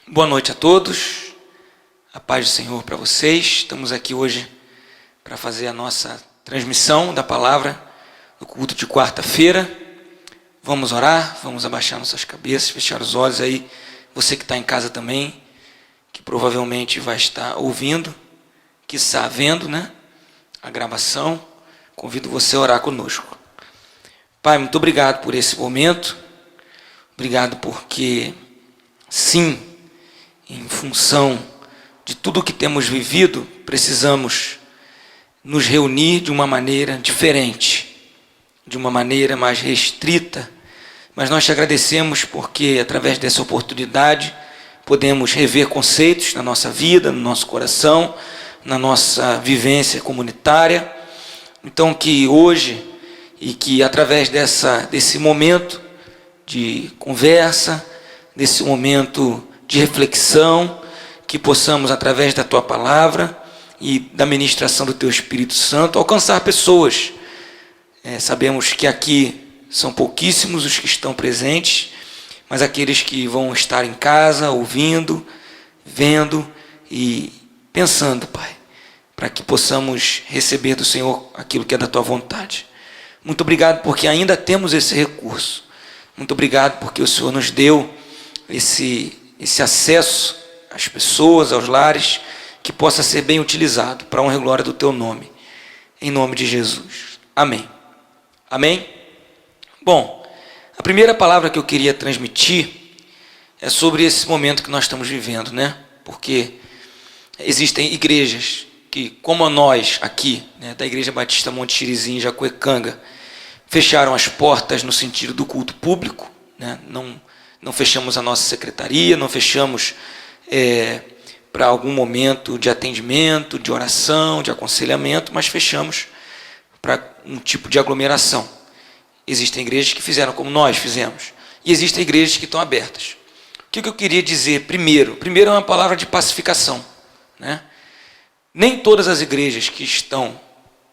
Boa noite a todos, a paz do Senhor para vocês. Estamos aqui hoje para fazer a nossa transmissão da palavra no culto de quarta-feira. Vamos orar, vamos abaixar nossas cabeças, fechar os olhos aí. Você que está em casa também, que provavelmente vai estar ouvindo, que está vendo, a gravação, convido você a orar conosco. Pai, muito obrigado por esse momento, obrigado porque, sim, em função de tudo o que temos vivido, precisamos nos reunir de uma maneira diferente, de uma maneira mais restrita, mas nós te agradecemos porque, através dessa oportunidade, podemos rever conceitos na nossa vida, no nosso coração, na nossa vivência comunitária. Então, que hoje, e que através desse momento de conversa, desse momento de reflexão, que possamos, através da Tua palavra e da ministração do Teu Espírito Santo, alcançar pessoas. Sabemos que aqui são pouquíssimos os que estão presentes, mas aqueles que vão estar em casa, ouvindo, vendo e pensando, Pai, para que possamos receber do Senhor aquilo que é da Tua vontade. Muito obrigado porque ainda temos esse recurso. Muito obrigado porque o Senhor nos deu esse acesso às pessoas, aos lares, que possa ser bem utilizado para a honra e glória do Teu nome. Em nome de Jesus. Amém. Amém? Bom, a primeira palavra que eu queria transmitir é sobre esse momento que nós estamos vivendo, Porque existem igrejas que, como nós aqui, da Igreja Batista Monte Xirizinho, Jacuecanga, fecharam as portas no sentido do culto público, não fechamos a nossa secretaria, não fechamos para algum momento de atendimento, de oração, de aconselhamento, mas fechamos para um tipo de aglomeração. Existem igrejas que fizeram como nós fizemos, e existem igrejas que estão abertas. O que eu queria dizer primeiro? Primeiro é uma palavra de pacificação. Nem todas as igrejas que estão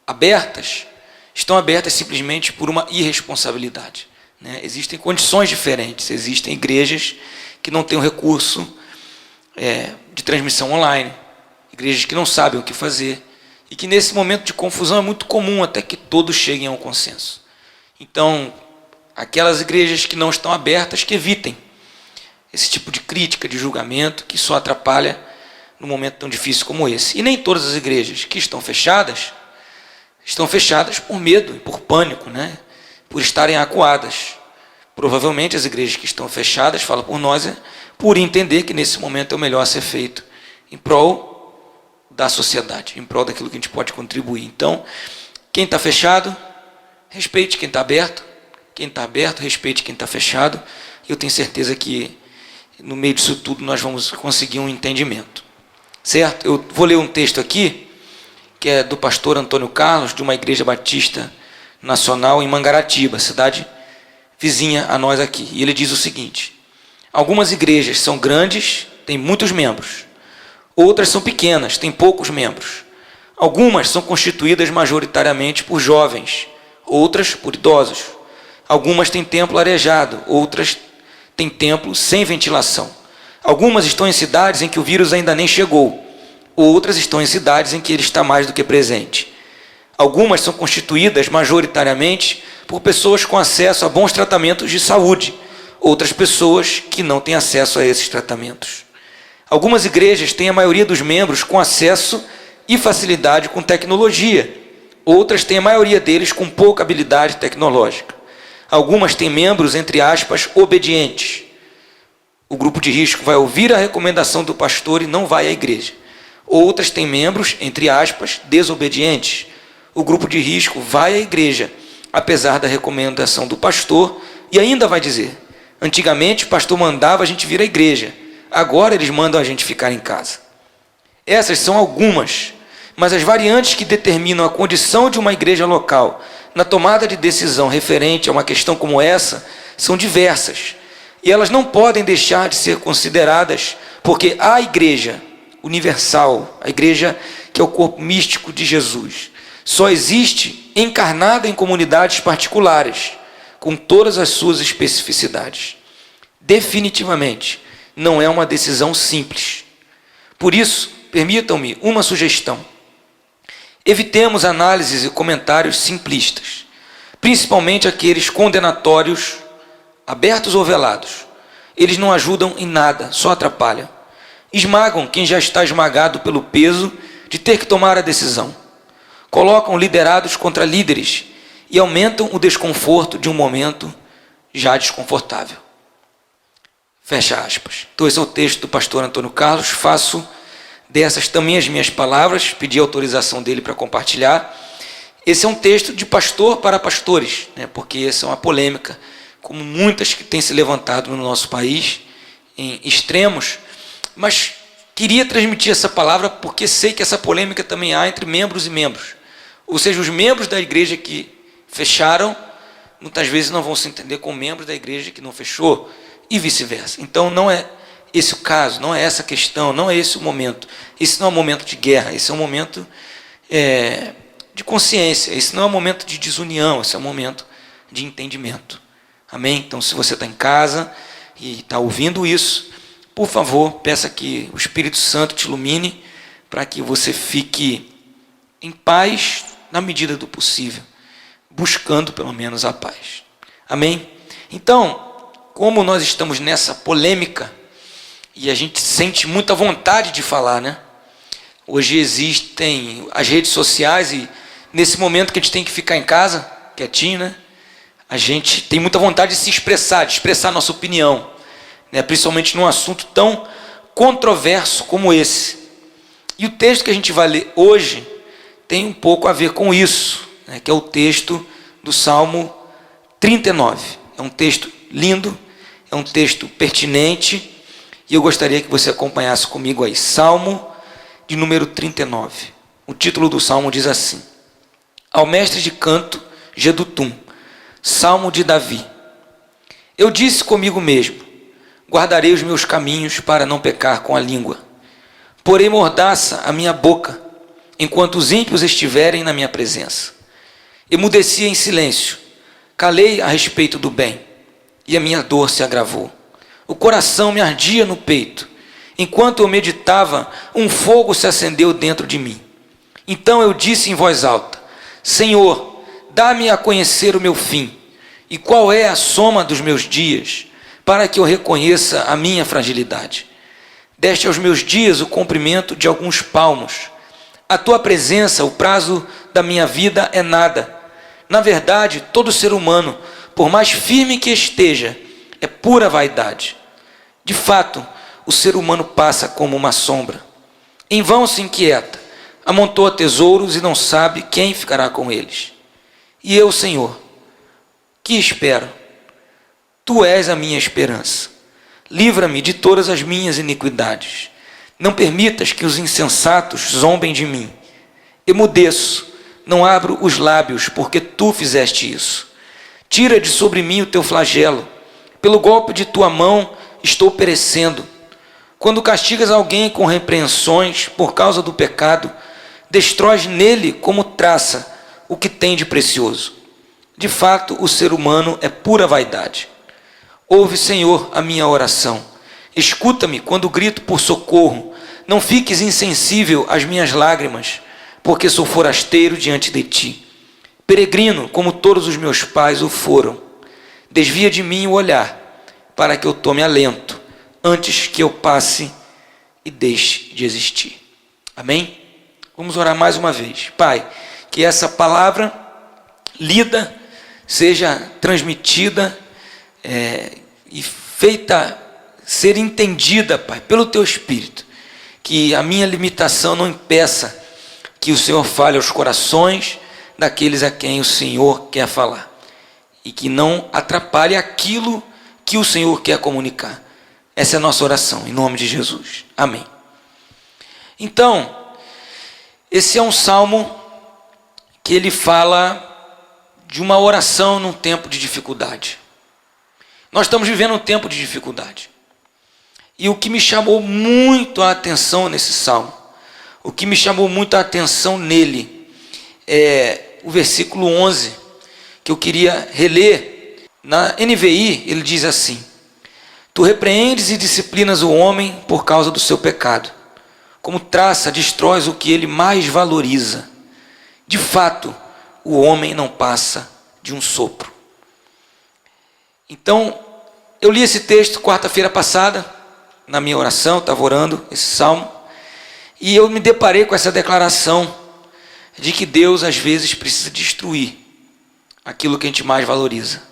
abertas simplesmente por uma irresponsabilidade. Existem condições diferentes, existem igrejas que não têm o recurso de transmissão online, igrejas que não sabem o que fazer, e que nesse momento de confusão é muito comum até que todos cheguem a um consenso. Então, aquelas igrejas que não estão abertas, que evitem esse tipo de crítica, de julgamento, que só atrapalha num momento tão difícil como esse. E nem todas as igrejas que estão fechadas por medo e por pânico, por estarem acuadas. Provavelmente as igrejas que estão fechadas, fala por nós, por entender que nesse momento é o melhor a ser feito em prol da sociedade, em prol daquilo que a gente pode contribuir. Então, quem está fechado, respeite quem está aberto. Quem está aberto, respeite quem está fechado. E eu tenho certeza que no meio disso tudo nós vamos conseguir um entendimento. Certo? Eu vou ler um texto aqui, que é do pastor Antônio Carlos, de uma igreja batista nacional em Mangaratiba, cidade vizinha a nós aqui. E ele diz o seguinte: algumas igrejas são grandes, têm muitos membros. Outras são pequenas, têm poucos membros. Algumas são constituídas majoritariamente por jovens, outras por idosos. Algumas têm templo arejado, outras têm templo sem ventilação. Algumas estão em cidades em que o vírus ainda nem chegou. Outras estão em cidades em que ele está mais do que presente. Algumas são constituídas majoritariamente por pessoas com acesso a bons tratamentos de saúde. Outras pessoas que não têm acesso a esses tratamentos. Algumas igrejas têm a maioria dos membros com acesso e facilidade com tecnologia. Outras têm a maioria deles com pouca habilidade tecnológica. Algumas têm membros, entre aspas, obedientes. O grupo de risco vai ouvir a recomendação do pastor e não vai à igreja. Outras têm membros, entre aspas, desobedientes. O grupo de risco vai à igreja, apesar da recomendação do pastor, e ainda vai dizer: antigamente o pastor mandava a gente vir à igreja, agora eles mandam a gente ficar em casa. Essas são algumas, mas as variantes que determinam a condição de uma igreja local na tomada de decisão referente a uma questão como essa são diversas. E elas não podem deixar de ser consideradas, porque a igreja universal, a igreja que é o corpo místico de Jesus, só existe encarnada em comunidades particulares, com todas as suas especificidades. Definitivamente, não é uma decisão simples. Por isso, permitam-me uma sugestão. Evitemos análises e comentários simplistas, principalmente aqueles condenatórios, abertos ou velados. Eles não ajudam em nada, só atrapalham. Esmagam quem já está esmagado pelo peso de ter que tomar a decisão. Colocam liderados contra líderes e aumentam o desconforto de um momento já desconfortável. Fecha aspas. Então esse é o texto do pastor Antônio Carlos. Faço dessas também as minhas palavras, pedi autorização dele para compartilhar. Esse é um texto de pastor para pastores, né? Porque essa é uma polêmica, como muitas que têm se levantado no nosso país, em extremos, mas queria transmitir essa palavra porque sei que essa polêmica também há entre membros e membros. Ou seja, os membros da igreja que fecharam, muitas vezes não vão se entender com membros da igreja que não fechou, e vice-versa. Então não é esse o caso, não é essa a questão, não é esse o momento. Esse não é um momento de guerra, esse é um momento de consciência, esse não é um momento de desunião, esse é um momento de entendimento. Amém? Então se você está em casa e está ouvindo isso, por favor, peça que o Espírito Santo te ilumine para que você fique em paz na medida do possível, buscando pelo menos a paz. Amém? Então, como nós estamos nessa polêmica, e a gente sente muita vontade de falar, né? Hoje existem as redes sociais e nesse momento que a gente tem que ficar em casa, quietinho, né? A gente tem muita vontade de se expressar, de expressar nossa opinião, né? Principalmente num assunto tão controverso como esse. E o texto que a gente vai ler hoje tem um pouco a ver com isso, né? Que é o texto do Salmo 39. É um texto lindo, é um texto pertinente, e eu gostaria que você acompanhasse comigo aí. Salmo de número 39. O título do Salmo diz assim: Ao mestre de canto, Jedutum, Salmo de Davi. Eu disse comigo mesmo, guardarei os meus caminhos para não pecar com a língua. Porei mordaça a minha boca, enquanto os ímpios estiverem na minha presença. Emudeci em silêncio, calei a respeito do bem, e a minha dor se agravou. O coração me ardia no peito. Enquanto eu meditava, um fogo se acendeu dentro de mim. Então eu disse em voz alta: Senhor, dá-me a conhecer o meu fim, e qual é a soma dos meus dias, para que eu reconheça a minha fragilidade. Deste aos meus dias o comprimento de alguns palmos. A tua presença, o prazo da minha vida é nada. Na verdade, todo ser humano, por mais firme que esteja, é pura vaidade. De fato, o ser humano passa como uma sombra. Em vão se inquieta, amontoa tesouros e não sabe quem ficará com eles. E eu, Senhor, que espero? Tu és a minha esperança. Livra-me de todas as minhas iniquidades. Não permitas que os insensatos zombem de mim. Emudeço, não abro os lábios, porque tu fizeste isso. Tira de sobre mim o teu flagelo. Pelo golpe de tua mão estou perecendo. Quando castigas alguém com repreensões por causa do pecado, destróis nele como traça o que tem de precioso. De fato, o ser humano é pura vaidade. Ouve, Senhor, a minha oração. Escuta-me quando grito por socorro. Não fiques insensível às minhas lágrimas, porque sou forasteiro diante de ti. Peregrino, como todos os meus pais o foram. Desvia de mim o olhar, para que eu tome alento, antes que eu passe e deixe de existir. Amém? Vamos orar mais uma vez. Pai, que essa palavra lida, seja transmitida e feita ser entendida, Pai, pelo Teu Espírito. Que a minha limitação não impeça que o Senhor fale aos corações daqueles a quem o Senhor quer falar. E que não atrapalhe aquilo que o Senhor quer comunicar. Essa é a nossa oração, em nome de Jesus. Amém. Então, esse é um salmo que ele fala de uma oração num tempo de dificuldade. Nós estamos vivendo um tempo de dificuldade. E o que me chamou muito a atenção nesse salmo, o que me chamou muito a atenção nele, é o versículo 11, que eu queria reler. Na NVI, ele diz assim: Tu repreendes e disciplinas o homem por causa do seu pecado. Como traça, destróis o que ele mais valoriza. De fato, o homem não passa de um sopro. Então, eu li esse texto quarta-feira passada, na minha oração, estava orando esse salmo, e eu me deparei com essa declaração de que Deus às vezes precisa destruir aquilo que a gente mais valoriza.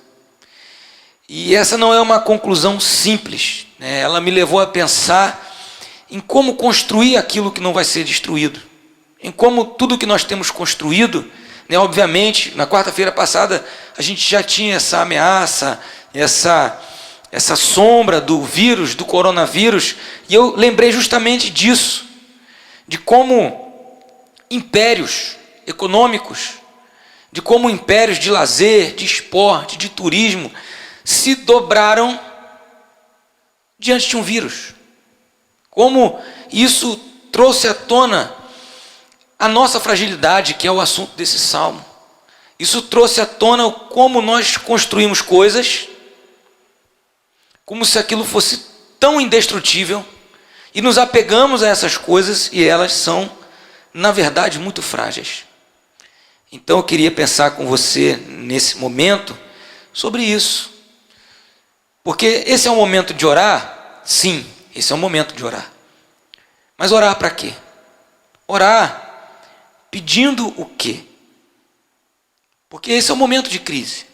E essa não é uma conclusão simples, né? Ela me levou a pensar em como construir aquilo que não vai ser destruído, em como tudo que nós temos construído, né? Obviamente, na quarta-feira passada a gente já tinha essa ameaça, essa sombra do vírus, do coronavírus, e eu lembrei justamente disso, de como impérios econômicos, de como impérios de lazer, de esporte, de turismo, se dobraram diante de um vírus. Como isso trouxe à tona a nossa fragilidade, que é o assunto desse salmo. Isso trouxe à tona como nós construímos coisas, como se aquilo fosse tão indestrutível, e nos apegamos a essas coisas e elas são, na verdade, muito frágeis. Então eu queria pensar com você nesse momento sobre isso. Porque esse é um momento de orar? Sim, esse é um momento de orar. Mas orar para quê? Orar pedindo o quê? Porque esse é um momento de crise,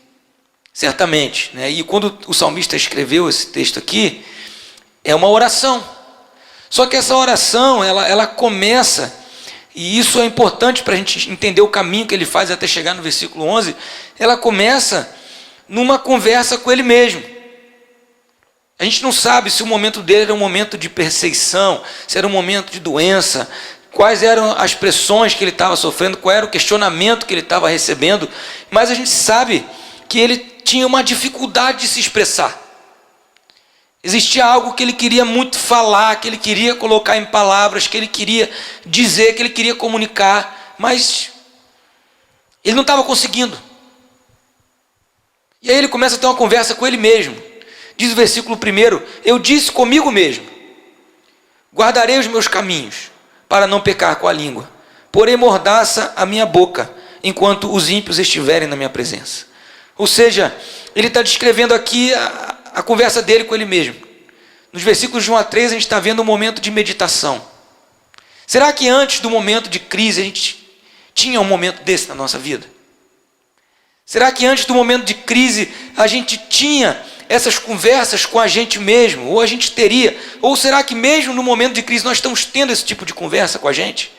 certamente, né? E quando o salmista escreveu esse texto aqui, é uma oração. Só que essa oração, ela começa, e isso é importante para a gente entender o caminho que ele faz até chegar no versículo 11, ela começa numa conversa com ele mesmo. A gente não sabe se o momento dele era um momento de perseguição, se era um momento de doença, quais eram as pressões que ele estava sofrendo, qual era o questionamento que ele estava recebendo, mas a gente sabe que ele tinha uma dificuldade de se expressar. Existia algo que ele queria muito falar, que ele queria colocar em palavras, que ele queria dizer, que ele queria comunicar, mas ele não estava conseguindo. E aí ele começa a ter uma conversa com ele mesmo. Diz o versículo 1, eu disse comigo mesmo, guardarei os meus caminhos, para não pecar com a língua, porém mordaça a minha boca, enquanto os ímpios estiverem na minha presença. Ou seja, ele está descrevendo aqui a conversa dele com ele mesmo. Nos versículos de 1 a 3 a gente está vendo um momento de meditação. Será que antes do momento de crise a gente tinha um momento desse na nossa vida? Será que antes do momento de crise a gente tinha essas conversas com a gente mesmo? Ou a gente teria? Ou será que mesmo no momento de crise nós estamos tendo esse tipo de conversa com a gente?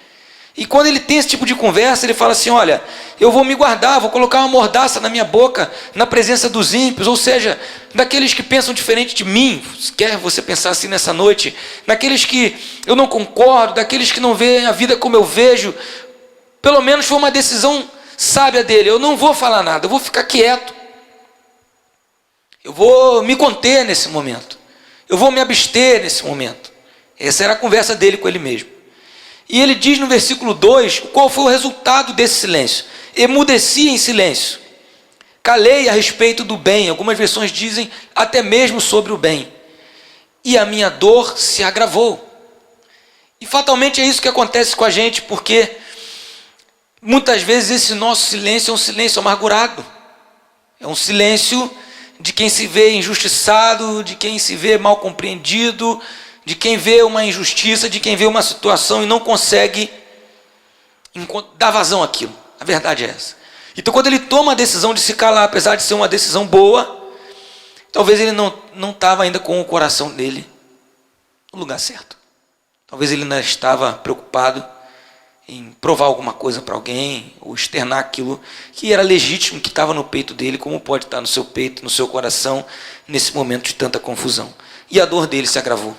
E quando ele tem esse tipo de conversa, ele fala assim, olha, eu vou me guardar, vou colocar uma mordaça na minha boca, na presença dos ímpios, ou seja, daqueles que pensam diferente de mim, quer você pensar assim nessa noite, daqueles que eu não concordo, daqueles que não veem a vida como eu vejo. Pelo menos foi uma decisão sábia dele, eu não vou falar nada, eu vou ficar quieto, eu vou me conter nesse momento, eu vou me abster nesse momento. Essa era a conversa dele com ele mesmo. E ele diz no versículo 2, qual foi o resultado desse silêncio? Emudeci em silêncio, calei a respeito do bem, algumas versões dizem até mesmo sobre o bem, e a minha dor se agravou. E fatalmente é isso que acontece com a gente, porque muitas vezes esse nosso silêncio é um silêncio amargurado, é um silêncio de quem se vê injustiçado, de quem se vê mal compreendido, de quem vê uma injustiça, de quem vê uma situação e não consegue dar vazão àquilo. A verdade é essa. Então quando ele toma a decisão de se calar, apesar de ser uma decisão boa, talvez ele não estava ainda com o coração dele no lugar certo. Talvez ele ainda estava preocupado em provar alguma coisa para alguém, ou externar aquilo que era legítimo, que estava no peito dele, como pode estar no seu peito, no seu coração, nesse momento de tanta confusão. E a dor dele se agravou.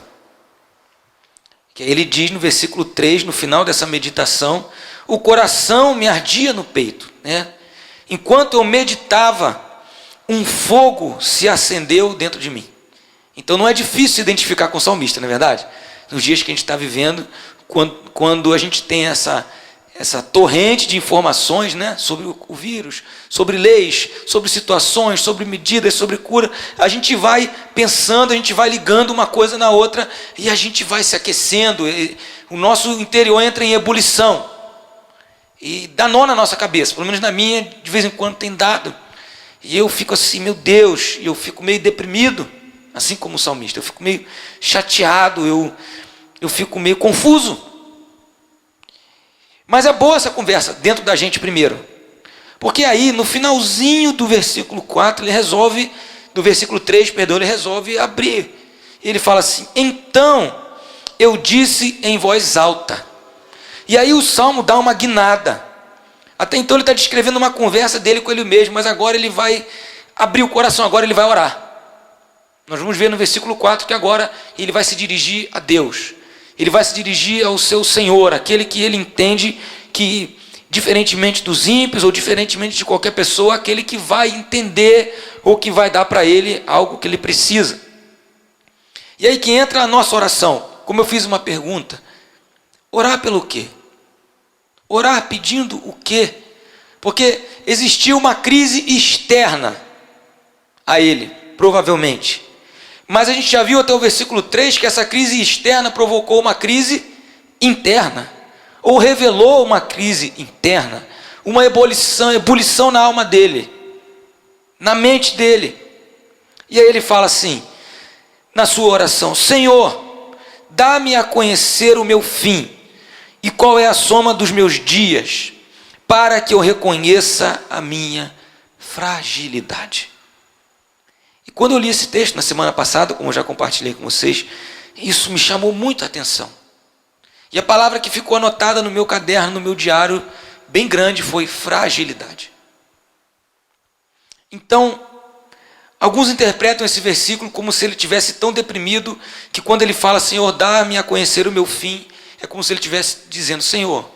Que ele diz no versículo 3, no final dessa meditação, o coração me ardia no peito, né? Enquanto eu meditava, um fogo se acendeu dentro de mim. Então não é difícil se identificar com o salmista, não é verdade? Nos dias que a gente está vivendo, quando a gente tem essa torrente de informações, né, sobre o vírus, sobre leis, sobre situações, sobre medidas, sobre cura, a gente vai pensando, a gente vai ligando uma coisa na outra e a gente vai se aquecendo, o nosso interior entra em ebulição e dá nó na nossa cabeça, pelo menos na minha, de vez em quando tem dado, e eu fico assim, meu Deus, eu fico meio deprimido, assim como o salmista, eu fico meio chateado, eu fico meio confuso. Mas é boa essa conversa dentro da gente primeiro. Porque aí, no finalzinho do versículo 4, ele resolve, do versículo 3, perdão, ele resolve abrir. Ele fala assim, então eu disse em voz alta. E aí o salmo dá uma guinada. Até então ele está descrevendo uma conversa dele com ele mesmo, mas agora ele vai abrir o coração, agora ele vai orar. Nós vamos ver no versículo 4 que agora ele vai se dirigir a Deus. Ele vai se dirigir ao seu Senhor, aquele que ele entende que, diferentemente dos ímpios ou diferentemente de qualquer pessoa, aquele que vai entender ou que vai dar para ele algo que ele precisa. E aí que entra a nossa oração. Como eu fiz uma pergunta, orar pelo quê? Orar pedindo o quê? Porque existiu uma crise externa a ele, provavelmente. Mas a gente já viu até o versículo 3 que essa crise externa provocou uma crise interna, ou revelou uma crise interna, uma ebulição na alma dele, na mente dele. E aí ele fala assim, na sua oração, Senhor, dá-me a conhecer o meu fim, e qual é a soma dos meus dias, para que eu reconheça a minha fragilidade. E quando eu li esse texto na semana passada, como eu já compartilhei com vocês, isso me chamou muito a atenção. E a palavra que ficou anotada no meu caderno, no meu diário, bem grande, foi fragilidade. Então, alguns interpretam esse versículo como se ele estivesse tão deprimido, que quando ele fala, Senhor, dá-me a conhecer o meu fim, é como se ele estivesse dizendo, Senhor,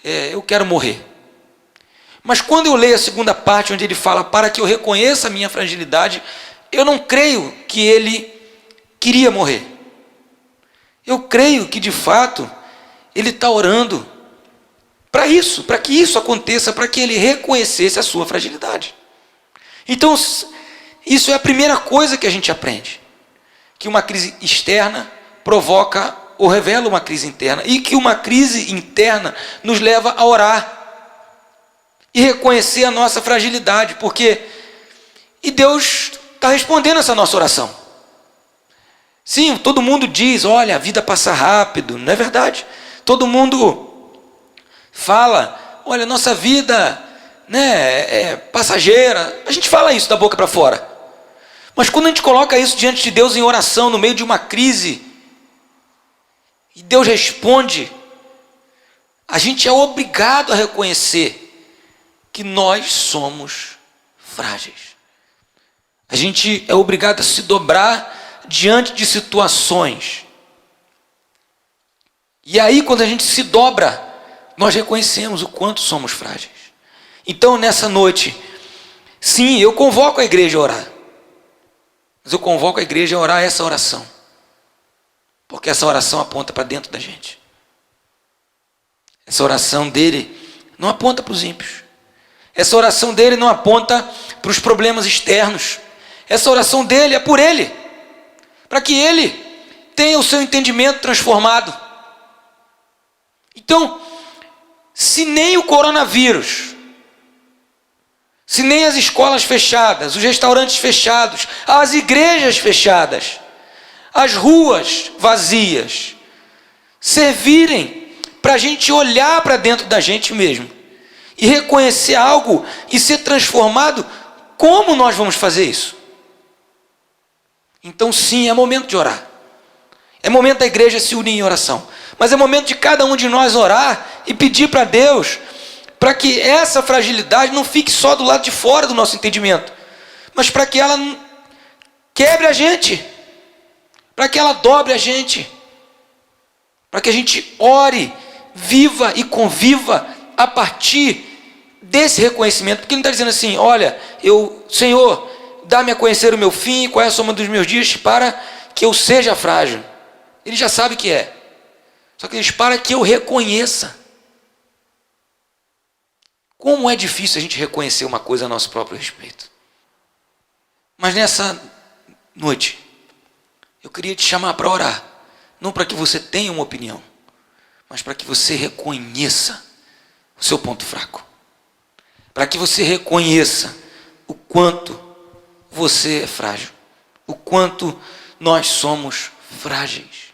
eu quero morrer. Mas quando eu leio a segunda parte, onde ele fala, para que eu reconheça a minha fragilidade, eu não creio que ele queria morrer. Eu creio que, de fato, ele está orando para isso, para que isso aconteça, para que ele reconhecesse a sua fragilidade. Então, isso é a primeira coisa que a gente aprende. Que uma crise externa provoca ou revela uma crise interna. E que uma crise interna nos leva a orar e reconhecer a nossa fragilidade. E Deus está respondendo essa nossa oração. Sim, todo mundo diz, olha, a vida passa rápido, não é verdade? Todo mundo fala, olha, nossa vida, né, é passageira. A gente fala isso da boca para fora. Mas quando a gente coloca isso diante de Deus em oração, no meio de uma crise, e Deus responde, a gente é obrigado a reconhecer que nós somos frágeis. A gente é obrigado a se dobrar diante de situações. E aí, quando a gente se dobra, nós reconhecemos o quanto somos frágeis. Então, nessa noite, sim, eu convoco a igreja a orar. Mas eu convoco a igreja a orar essa oração. Porque essa oração aponta para dentro da gente. Essa oração dele não aponta para os ímpios. Essa oração dele não aponta para os problemas externos. Essa oração dele é por ele, para que ele tenha o seu entendimento transformado. Então, se nem o coronavírus, se nem as escolas fechadas, os restaurantes fechados, as igrejas fechadas, as ruas vazias, servirem para a gente olhar para dentro da gente mesmo e reconhecer algo e ser transformado, como nós vamos fazer isso? Então sim, é momento de orar. É momento da igreja se unir em oração. Mas é momento de cada um de nós orar e pedir para Deus, para que essa fragilidade não fique só do lado de fora do nosso entendimento, mas para que ela quebre a gente, para que ela dobre a gente, para que a gente ore, viva e conviva a partir desse reconhecimento. Porque ele está dizendo assim, olha, Senhor, dá-me a conhecer o meu fim, qual é a soma dos meus dias, para que eu seja frágil. Ele já sabe que é. Só que ele diz, para que eu reconheça. Como é difícil a gente reconhecer uma coisa a nosso próprio respeito. Mas nessa noite, eu queria te chamar para orar. Não para que você tenha uma opinião, mas para que você reconheça o seu ponto fraco. Para que você reconheça o quanto você é frágil. O quanto nós somos frágeis.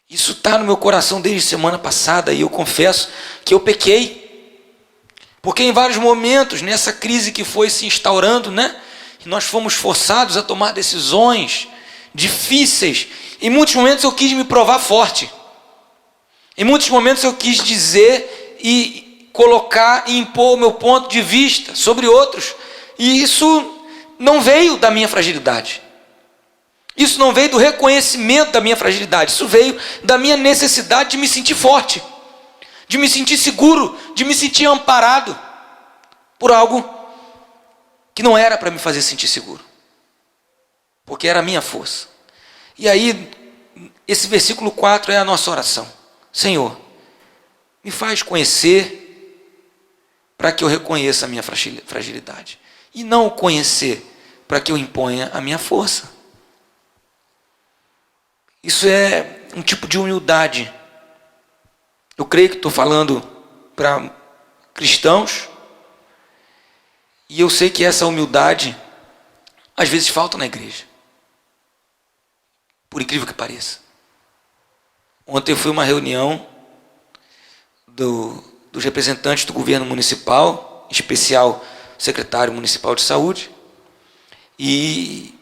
Isso está no meu coração desde semana passada e eu confesso que eu pequei. Porque em vários momentos, nessa crise que foi se instaurando, nós fomos forçados a tomar decisões difíceis. Em muitos momentos eu quis me provar forte. Em muitos momentos eu quis dizer e colocar e impor o meu ponto de vista sobre outros. E isso não veio da minha fragilidade. Isso não veio do reconhecimento da minha fragilidade. Isso veio da minha necessidade de me sentir forte, de me sentir seguro, de me sentir amparado por algo que não era para me fazer sentir seguro, porque era a minha força. E aí, esse versículo 4 é a nossa oração. Senhor, me faz conhecer para que eu reconheça a minha fragilidade. E não conhecer para que eu imponha a minha força. Isso é um tipo de humildade. Eu creio que estou falando para cristãos. E eu sei que essa humildade às vezes falta na igreja. Por incrível que pareça. Ontem eu fui a uma reunião dos representantes do governo municipal, em especial o secretário municipal de saúde. E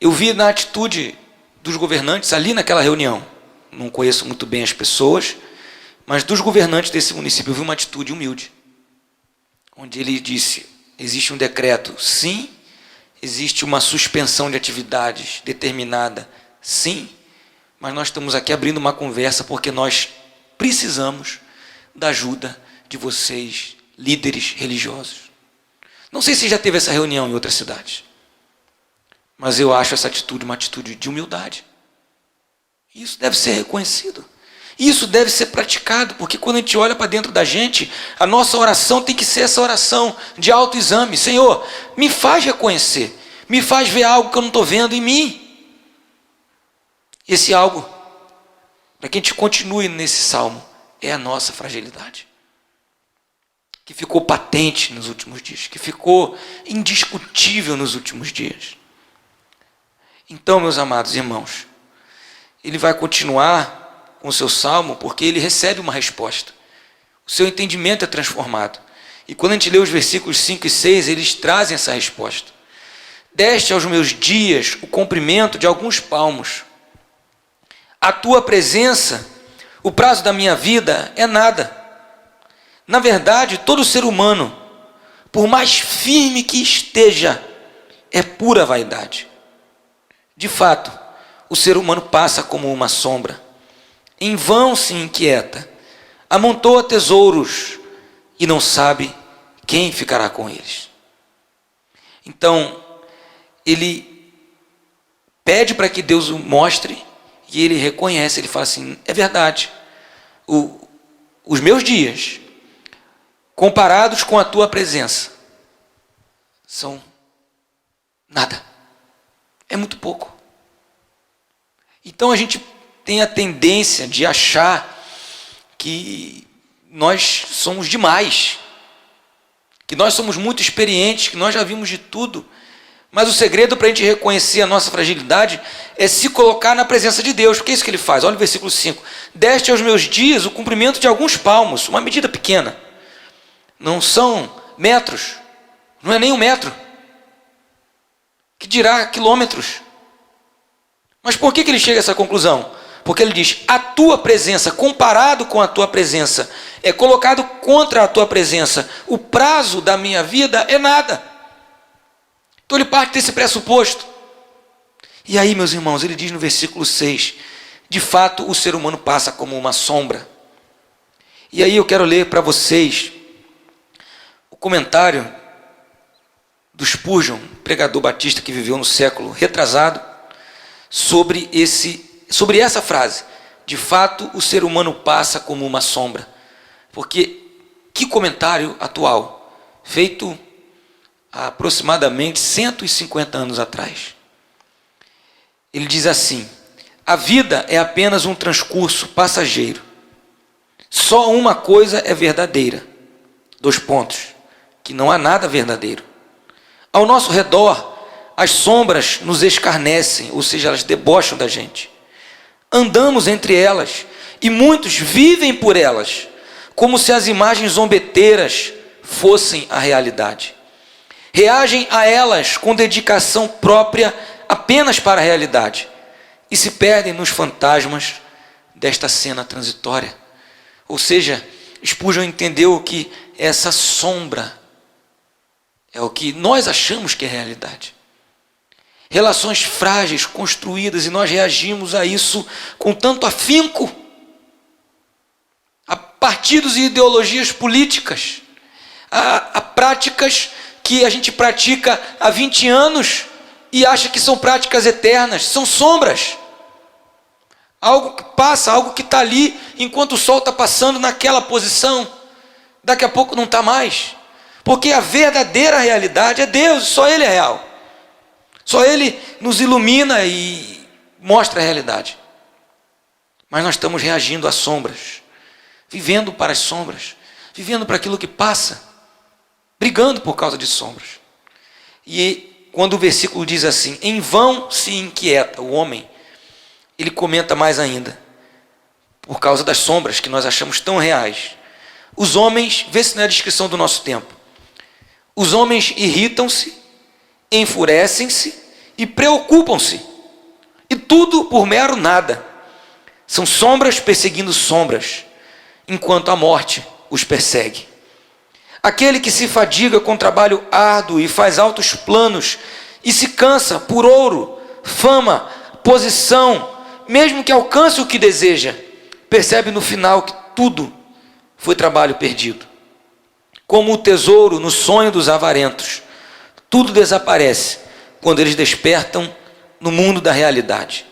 eu vi na atitude dos governantes ali naquela reunião, não conheço muito bem as pessoas, mas dos governantes desse município eu vi uma atitude humilde, onde ele disse, existe um decreto, sim, existe uma suspensão de atividades determinada, sim, mas nós estamos aqui abrindo uma conversa porque nós precisamos da ajuda de vocês, líderes religiosos. Não sei se já teve essa reunião em outras cidades, mas eu acho essa atitude uma atitude de humildade. Isso deve ser reconhecido. Isso deve ser praticado, porque quando a gente olha para dentro da gente, a nossa oração tem que ser essa oração de autoexame. Senhor, me faz reconhecer, me faz ver algo que eu não estou vendo em mim. Esse algo, para que a gente continue nesse salmo, é a nossa fragilidade. Que ficou patente nos últimos dias, que ficou indiscutível nos últimos dias. Então, meus amados irmãos, ele vai continuar com o seu salmo porque ele recebe uma resposta. O seu entendimento é transformado. E quando a gente lê os versículos 5 e 6, eles trazem essa resposta. Deste aos meus dias o comprimento de alguns palmos. A tua presença, o prazo da minha vida é nada. Na verdade, todo ser humano, por mais firme que esteja, é pura vaidade. De fato, o ser humano passa como uma sombra. Em vão se inquieta, amontoa tesouros e não sabe quem ficará com eles. Então, ele pede para que Deus o mostre e ele reconhece, ele fala assim, é verdade, os meus dias, comparados com a tua presença, são nada. É muito pouco. Então a gente tem a tendência de achar que nós somos demais, que nós somos muito experientes, que nós já vimos de tudo. Mas o segredo para a gente reconhecer a nossa fragilidade é se colocar na presença de Deus. Porque é isso que ele faz. Olha o versículo 5. Deste aos meus dias o comprimento de alguns palmos, uma medida pequena. Não são metros, não é nem 1 metro. Que dirá quilômetros. Mas por que ele chega a essa conclusão? Porque ele diz, a tua presença, comparado com a tua presença, é colocado contra a tua presença, o prazo da minha vida é nada. Então ele parte desse pressuposto. E aí, meus irmãos, ele diz no versículo 6, de fato o ser humano passa como uma sombra. E aí eu quero ler para vocês o comentário do Spurgeon, pregador batista que viveu no século retrasado, sobre essa frase. De fato, o ser humano passa como uma sombra. Porque Que comentário atual, feito há aproximadamente 150 anos atrás. Ele diz assim: a vida é apenas um transcurso passageiro. Só uma coisa é verdadeira. Dois pontos. Que não há nada verdadeiro. Ao nosso redor, as sombras nos escarnecem, ou seja, elas debocham da gente. Andamos entre elas e muitos vivem por elas, como se as imagens zombeteiras fossem a realidade. Reagem a elas com dedicação própria apenas para a realidade e se perdem nos fantasmas desta cena transitória. Ou seja, Spurgeon entendeu que essa sombra é o que nós achamos que é realidade. Relações frágeis, construídas, e nós reagimos a isso com tanto afinco, a partidos e ideologias políticas, a práticas que a gente pratica há 20 anos e acha que são práticas eternas, são sombras. Algo que passa, algo que está ali enquanto o sol está passando naquela posição, daqui a pouco não está mais. Porque a verdadeira realidade é Deus, só Ele é real. Só Ele nos ilumina e mostra a realidade. Mas nós estamos reagindo às sombras, vivendo para as sombras, vivendo para aquilo que passa, brigando por causa de sombras. E quando o versículo diz assim: em vão se inquieta o homem, ele comenta mais ainda, por causa das sombras que nós achamos tão reais. Os homens, vê se não é a descrição do nosso tempo, os homens irritam-se, enfurecem-se e preocupam-se, e tudo por mero nada. São sombras perseguindo sombras, enquanto a morte os persegue. Aquele que se fadiga com trabalho árduo e faz altos planos e se cansa por ouro, fama, posição, mesmo que alcance o que deseja, percebe no final que tudo foi trabalho perdido. Como o tesouro no sonho dos avarentos, tudo desaparece quando eles despertam no mundo da realidade.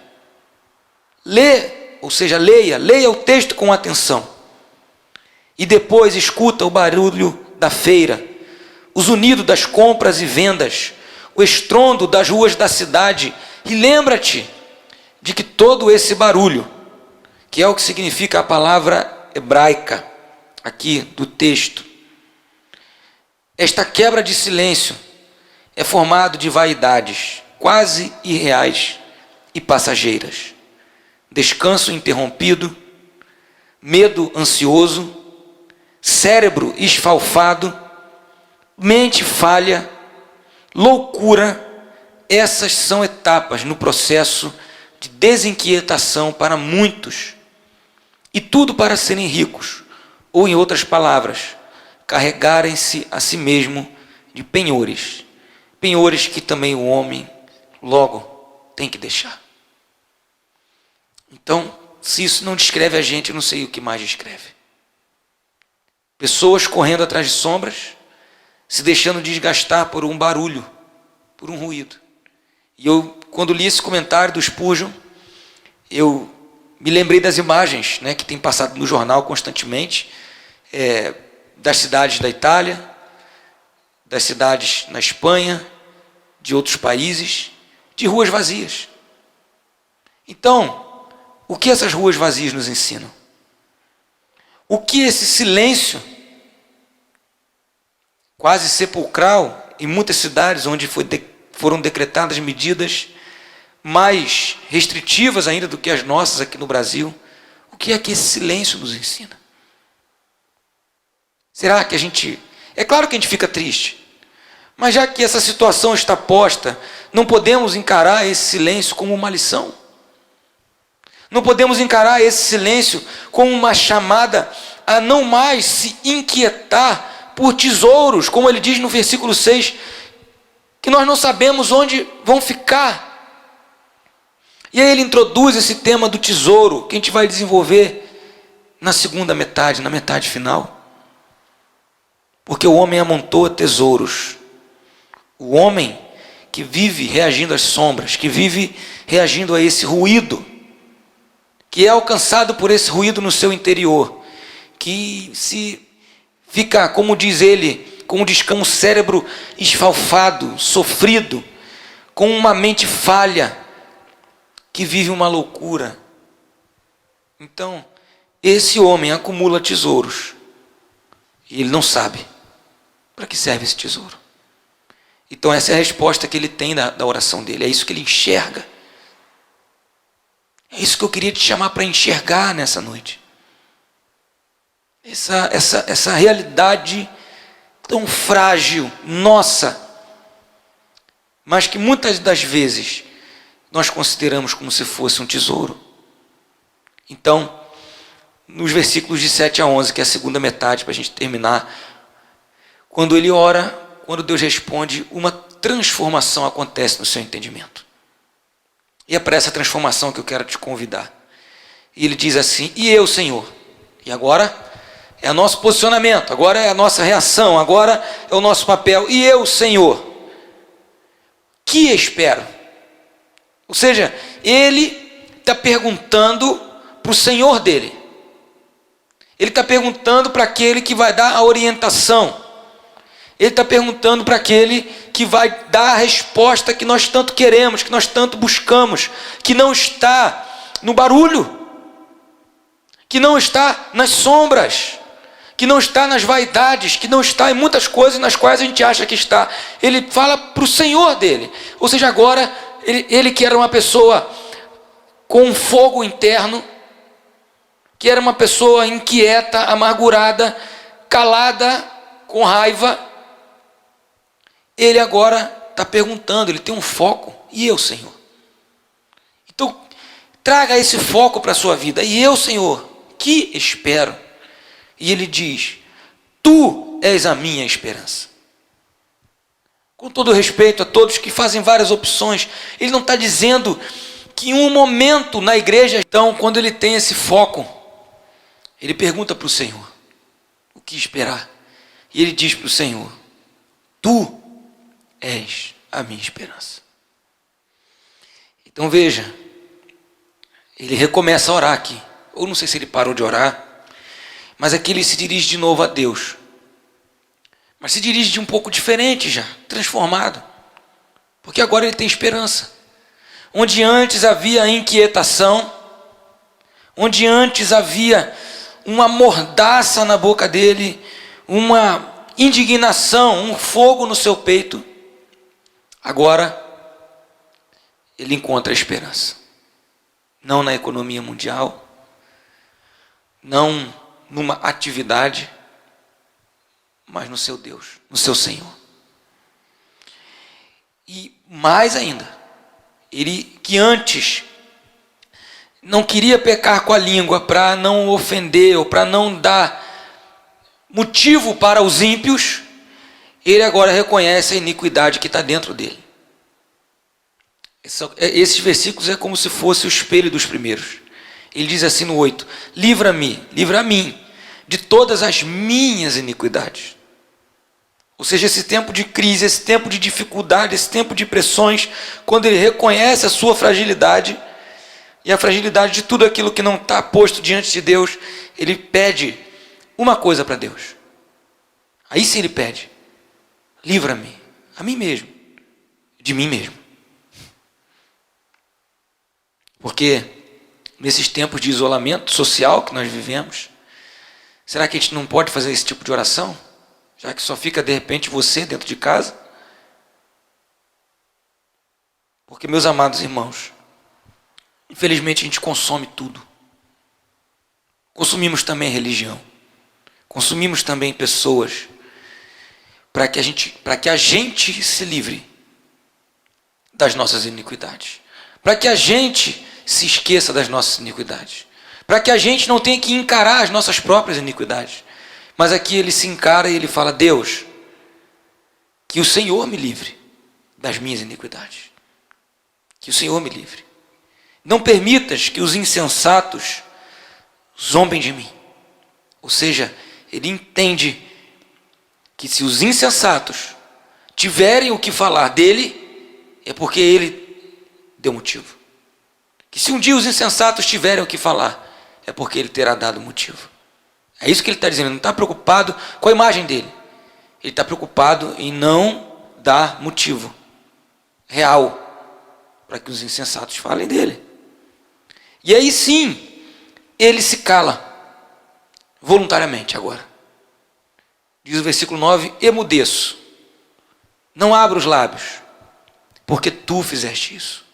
Leia o texto com atenção. E depois escuta o barulho da feira, os unidos das compras e vendas, o estrondo das ruas da cidade, e lembra-te de que todo esse barulho, que é o que significa a palavra hebraica aqui do texto, esta quebra de silêncio é formado de vaidades quase irreais e passageiras, descanso interrompido, medo ansioso, cérebro esfalfado, mente falha, loucura. Essas são etapas no processo de desinquietação para muitos, e tudo para serem ricos, ou em outras palavras, carregarem-se a si mesmo de penhores, penhores que também o homem logo tem que deixar. Então, se isso não descreve a gente, eu não sei o que mais descreve. Pessoas correndo atrás de sombras, se deixando desgastar por um barulho, por um ruído. E eu, quando li esse comentário do Spurgeon, eu me lembrei das imagens, que tem passado no jornal constantemente, das cidades da Itália, das cidades na Espanha, de outros países, de ruas vazias. Então, o que essas ruas vazias nos ensinam? O que esse silêncio quase sepulcral em muitas cidades onde foram decretadas medidas mais restritivas ainda do que as nossas aqui no Brasil, o que é que esse silêncio nos ensina? Será que a gente... É claro que a gente fica triste, mas já que essa situação está posta, não podemos encarar esse silêncio como uma lição. Não podemos encarar esse silêncio como uma chamada a não mais se inquietar por tesouros, como ele diz no versículo 6, que nós não sabemos onde vão ficar. E aí ele introduz esse tema do tesouro, que a gente vai desenvolver na segunda metade, na metade final. Porque o homem amontoa tesouros. O homem que vive reagindo às sombras, que vive reagindo a esse ruído, que é alcançado por esse ruído no seu interior, que se fica, como diz ele, como diz, com um cérebro esfalfado, sofrido, com uma mente falha, que vive uma loucura. Então, esse homem acumula tesouros e ele não sabe para que serve esse tesouro. Então essa é a resposta que ele tem da oração dele, é isso que ele enxerga. É isso que eu queria te chamar para enxergar nessa noite. Essa realidade tão frágil, nossa, mas que muitas das vezes nós consideramos como se fosse um tesouro. Então, nos versículos de 7 a 11, que é a segunda metade, para a gente terminar, quando ele ora, quando Deus responde, uma transformação acontece no seu entendimento. E é para essa transformação que eu quero te convidar. E ele diz assim: e eu, Senhor? E agora é o nosso posicionamento, agora é a nossa reação, agora é o nosso papel. E eu, Senhor, que espero? Ou seja, ele está perguntando para o Senhor dele. Ele está perguntando para aquele que vai dar a orientação. Ele está perguntando para aquele que vai dar a resposta que nós tanto queremos, que nós tanto buscamos, que não está no barulho, que não está nas sombras, que não está nas vaidades, que não está em muitas coisas nas quais a gente acha que está. Ele fala para o Senhor dele. Ou seja, agora, ele que era uma pessoa com um fogo interno, que era uma pessoa inquieta, amargurada, calada, com raiva, ele agora está perguntando, ele tem um foco. E eu, Senhor? Então, traga esse foco para a sua vida. E eu, Senhor, que espero? E ele diz: tu és a minha esperança. Com todo respeito a todos que fazem várias opções, ele não está dizendo que em um momento na igreja, então, quando ele tem esse foco, ele pergunta para o Senhor o que esperar. E ele diz para o Senhor: tu és a minha esperança. Então veja, ele recomeça a orar aqui. Ou não sei se ele parou de orar, mas aqui ele se dirige de novo a Deus. Mas se dirige de um pouco diferente já, transformado. Porque agora ele tem esperança. Onde antes havia inquietação, onde antes havia uma mordaça na boca dele, uma indignação, um fogo no seu peito, agora ele encontra a esperança. Não na economia mundial, não numa atividade, mas no seu Deus, no seu Senhor. E mais ainda, ele que antes não queria pecar com a língua para não ofender ou para não dar motivo para os ímpios, ele agora reconhece a iniquidade que está dentro dele. Esses versículos é como se fosse o espelho dos primeiros. Ele diz assim no 8: livra-me, livra a mim de todas as minhas iniquidades. Ou seja, esse tempo de crise, esse tempo de dificuldade, esse tempo de pressões, quando ele reconhece a sua fragilidade e a fragilidade de tudo aquilo que não está posto diante de Deus, ele pede uma coisa para Deus. Aí sim ele pede: livra-me a mim mesmo, de mim mesmo. Porque nesses tempos de isolamento social que nós vivemos, será que a gente não pode fazer esse tipo de oração? Já que só fica de repente você dentro de casa? Porque, meus amados irmãos, infelizmente a gente consome tudo. Consumimos também religião. Consumimos também pessoas para que a gente se livre das nossas iniquidades. Para que a gente se esqueça das nossas iniquidades. Para que a gente não tenha que encarar as nossas próprias iniquidades. Mas aqui ele se encara e ele fala: Deus, que o Senhor me livre das minhas iniquidades. Que o Senhor me livre. Não permitas que os insensatos zombem de mim. Ou seja, ele entende que se os insensatos tiverem o que falar dele, é porque ele deu motivo. Que se um dia os insensatos tiverem o que falar, é porque ele terá dado motivo. É isso que ele está dizendo. Ele não está preocupado com a imagem dele. Ele está preocupado em não dar motivo real para que os insensatos falem dele. E aí sim, ele se cala voluntariamente agora. Diz o versículo 9: emudeço, não abro os lábios, porque tu fizeste isso.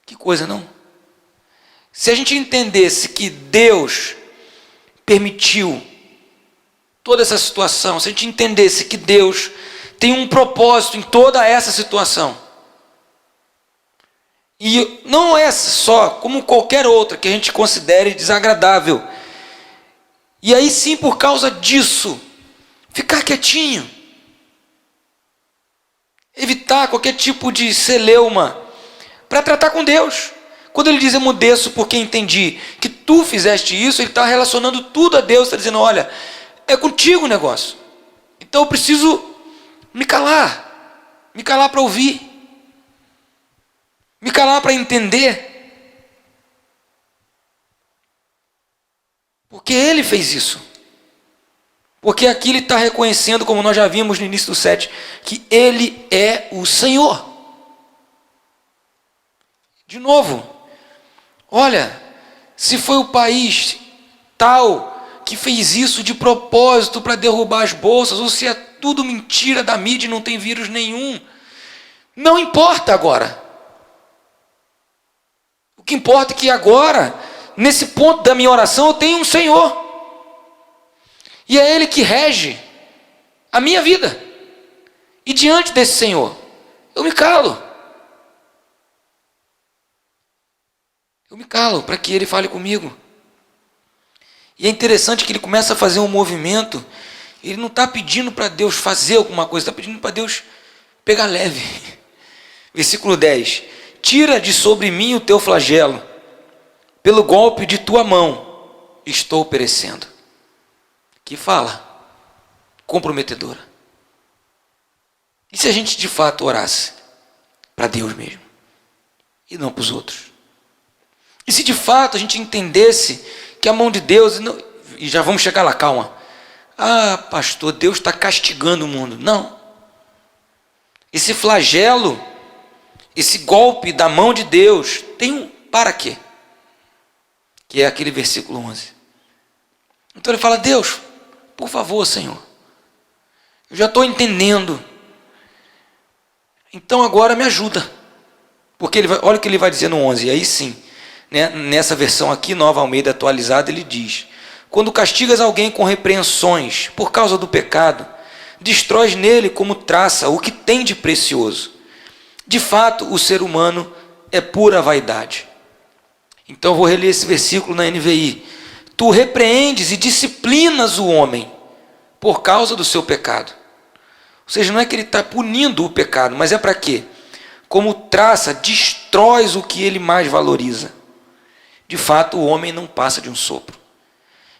Que coisa, não? Se a gente entendesse que Deus permitiu toda essa situação, se a gente entendesse que Deus tem um propósito em toda essa situação, e não é só como qualquer outra que a gente considere desagradável, e aí sim, por causa disso, ficar quietinho, evitar qualquer tipo de celeuma, para tratar com Deus. Quando ele diz emudeço porque entendi que tu fizeste isso, ele está relacionando tudo a Deus, está dizendo, olha, é contigo o negócio, então eu preciso me calar para ouvir, me calar para entender, porque ele fez isso, porque aqui ele está reconhecendo, como nós já vimos no início do 7, que ele é o Senhor. De novo, olha, se foi o país tal que fez isso de propósito para derrubar as bolsas, ou se é tudo mentira da mídia e não tem vírus nenhum, não importa agora. O que importa é que agora, nesse ponto da minha oração, eu tenho um Senhor. E é Ele que rege a minha vida. E diante desse Senhor, eu me calo. Eu me calo para que Ele fale comigo. E é interessante que ele começa a fazer um movimento. Ele não está pedindo para Deus fazer alguma coisa, está pedindo para Deus pegar leve. Versículo 10. Tira de sobre mim o teu flagelo, pelo golpe de tua mão estou perecendo. Que fala comprometedora. E se a gente de fato orasse para Deus mesmo e não para os outros? E se de fato a gente entendesse que a mão de Deus, e já vamos chegar lá, calma. Ah, pastor, Deus está castigando o mundo. Não. Esse flagelo, esse golpe da mão de Deus, tem um para quê? Que é aquele versículo 11. Então ele fala, Deus, por favor, Senhor, eu já estou entendendo. Então agora me ajuda. Porque olha o que ele vai dizer no 11, aí sim. Nessa versão aqui, Nova Almeida atualizada, ele diz: quando castigas alguém com repreensões por causa do pecado, destróis nele como traça o que tem de precioso. De fato, o ser humano é pura vaidade. Então vou reler esse versículo na NVI. Tu repreendes e disciplinas o homem por causa do seu pecado. Ou seja, não é que ele está punindo o pecado, mas é para quê? Como traça, destróis o que ele mais valoriza. De fato, o homem não passa de um sopro.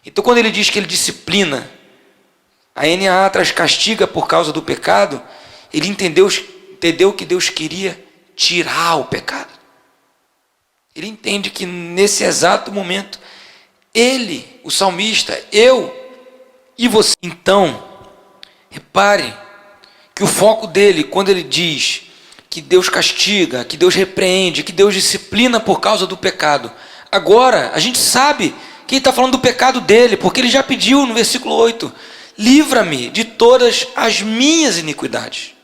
Então, quando ele diz que ele disciplina, a NAA traz castiga por causa do pecado, ele entendeu que Deus queria tirar o pecado. Ele entende que nesse exato momento, ele, o salmista, eu e você. Então, repare que o foco dele, quando ele diz que Deus castiga, que Deus repreende, que Deus disciplina por causa do pecado, agora a gente sabe que ele está falando do pecado dele, porque ele já pediu no versículo 8, livra-me de todas as minhas iniquidades.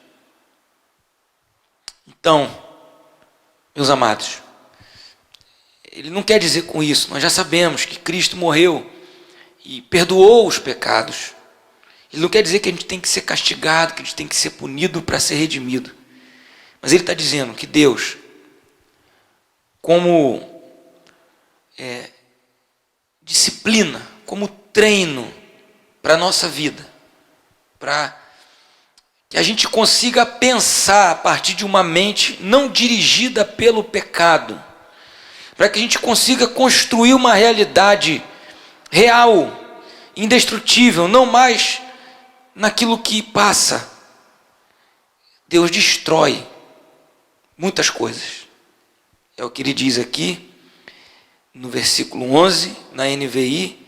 Então, meus amados, ele não quer dizer com isso, nós já sabemos que Cristo morreu e perdoou os pecados. Ele não quer dizer que a gente tem que ser castigado, que a gente tem que ser punido para ser redimido. Mas ele está dizendo que Deus, como disciplina, como treino para a nossa vida, para que a gente consiga pensar a partir de uma mente não dirigida pelo pecado, para que a gente consiga construir uma realidade real, indestrutível, não mais naquilo que passa. Deus destrói muitas coisas. É o que ele diz aqui no versículo 11, na NVI,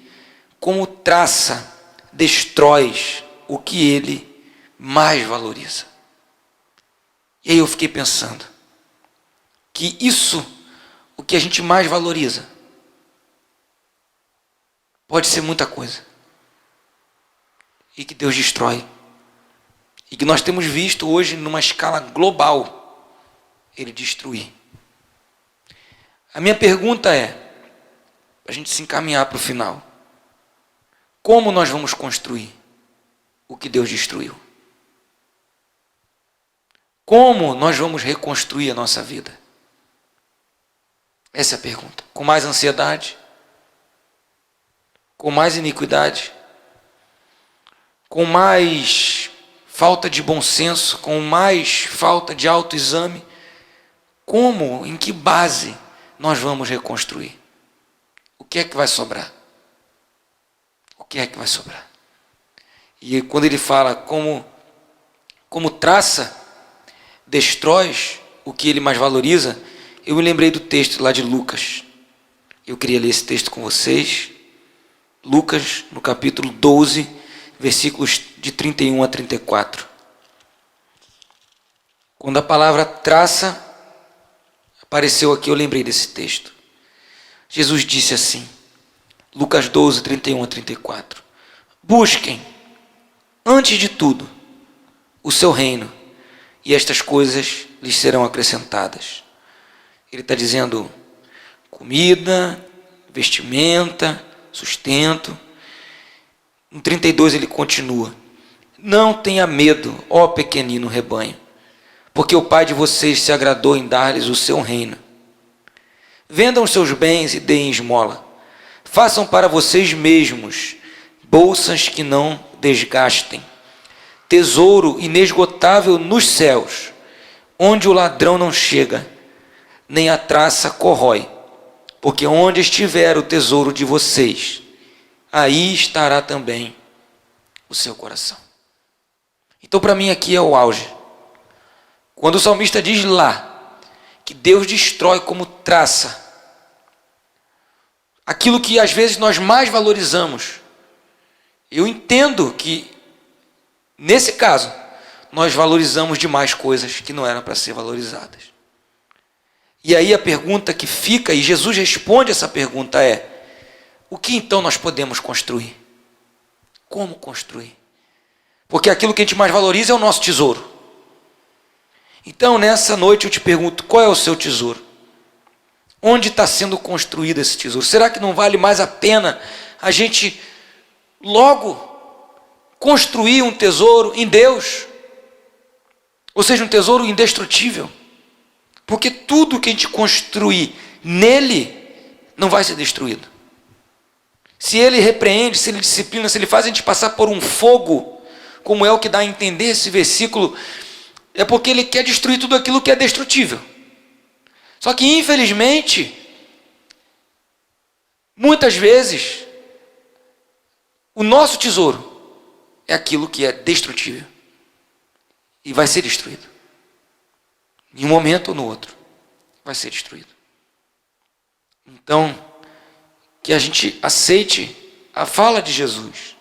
como traça, destróis o que ele mais valoriza. E aí eu fiquei pensando que isso, o que a gente mais valoriza, pode ser muita coisa. E que Deus destrói. E que nós temos visto hoje, numa escala global, ele destruir. A minha pergunta é, para a gente se encaminhar para o final, como nós vamos construir o que Deus destruiu? Como nós vamos reconstruir a nossa vida? Essa é a pergunta. Com mais ansiedade? Com mais iniquidade? Com mais falta de bom senso? Com mais falta de autoexame? Como, em que base nós vamos reconstruir? O que é que vai sobrar? O que é que vai sobrar? E quando ele fala como traça, destróis o que ele mais valoriza, eu me lembrei do texto lá de Lucas. Eu queria ler esse texto com vocês. Lucas, no capítulo 12, versículos de 31 a 34. Quando a palavra traça apareceu aqui, eu lembrei desse texto. Jesus disse assim, Lucas 12, 31 a 34. Busquem, antes de tudo, o seu reino, e estas coisas lhes serão acrescentadas. Ele está dizendo comida, vestimenta, sustento. No 32 ele continua. Não tenha medo, ó pequenino rebanho, porque o Pai de vocês se agradou em dar-lhes o seu reino. Vendam os seus bens e deem esmola. Façam para vocês mesmos bolsas que não desgastem, tesouro inesgotável nos céus, onde o ladrão não chega, nem a traça corrói, porque onde estiver o tesouro de vocês, aí estará também o seu coração. Então, para mim, aqui é o auge. Quando o salmista diz lá que Deus destrói como traça aquilo que às vezes nós mais valorizamos, eu entendo que, nesse caso, nós valorizamos demais coisas que não eram para ser valorizadas. E aí a pergunta que fica, e Jesus responde essa pergunta é, o que então nós podemos construir? Como construir? Porque aquilo que a gente mais valoriza é o nosso tesouro. Então, nessa noite eu te pergunto, qual é o seu tesouro? Onde está sendo construído esse tesouro? Será que não vale mais a pena a gente logo construir um tesouro em Deus? Ou seja, um tesouro indestrutível. Porque tudo que a gente construir nele não vai ser destruído. Se ele repreende, se ele disciplina, se ele faz a gente passar por um fogo, como é o que dá a entender esse versículo, é porque ele quer destruir tudo aquilo que é destrutível. Só que, infelizmente, muitas vezes, o nosso tesouro é aquilo que é destrutível e vai ser destruído. Em um momento ou no outro, vai ser destruído. Então, que a gente aceite a fala de Jesus,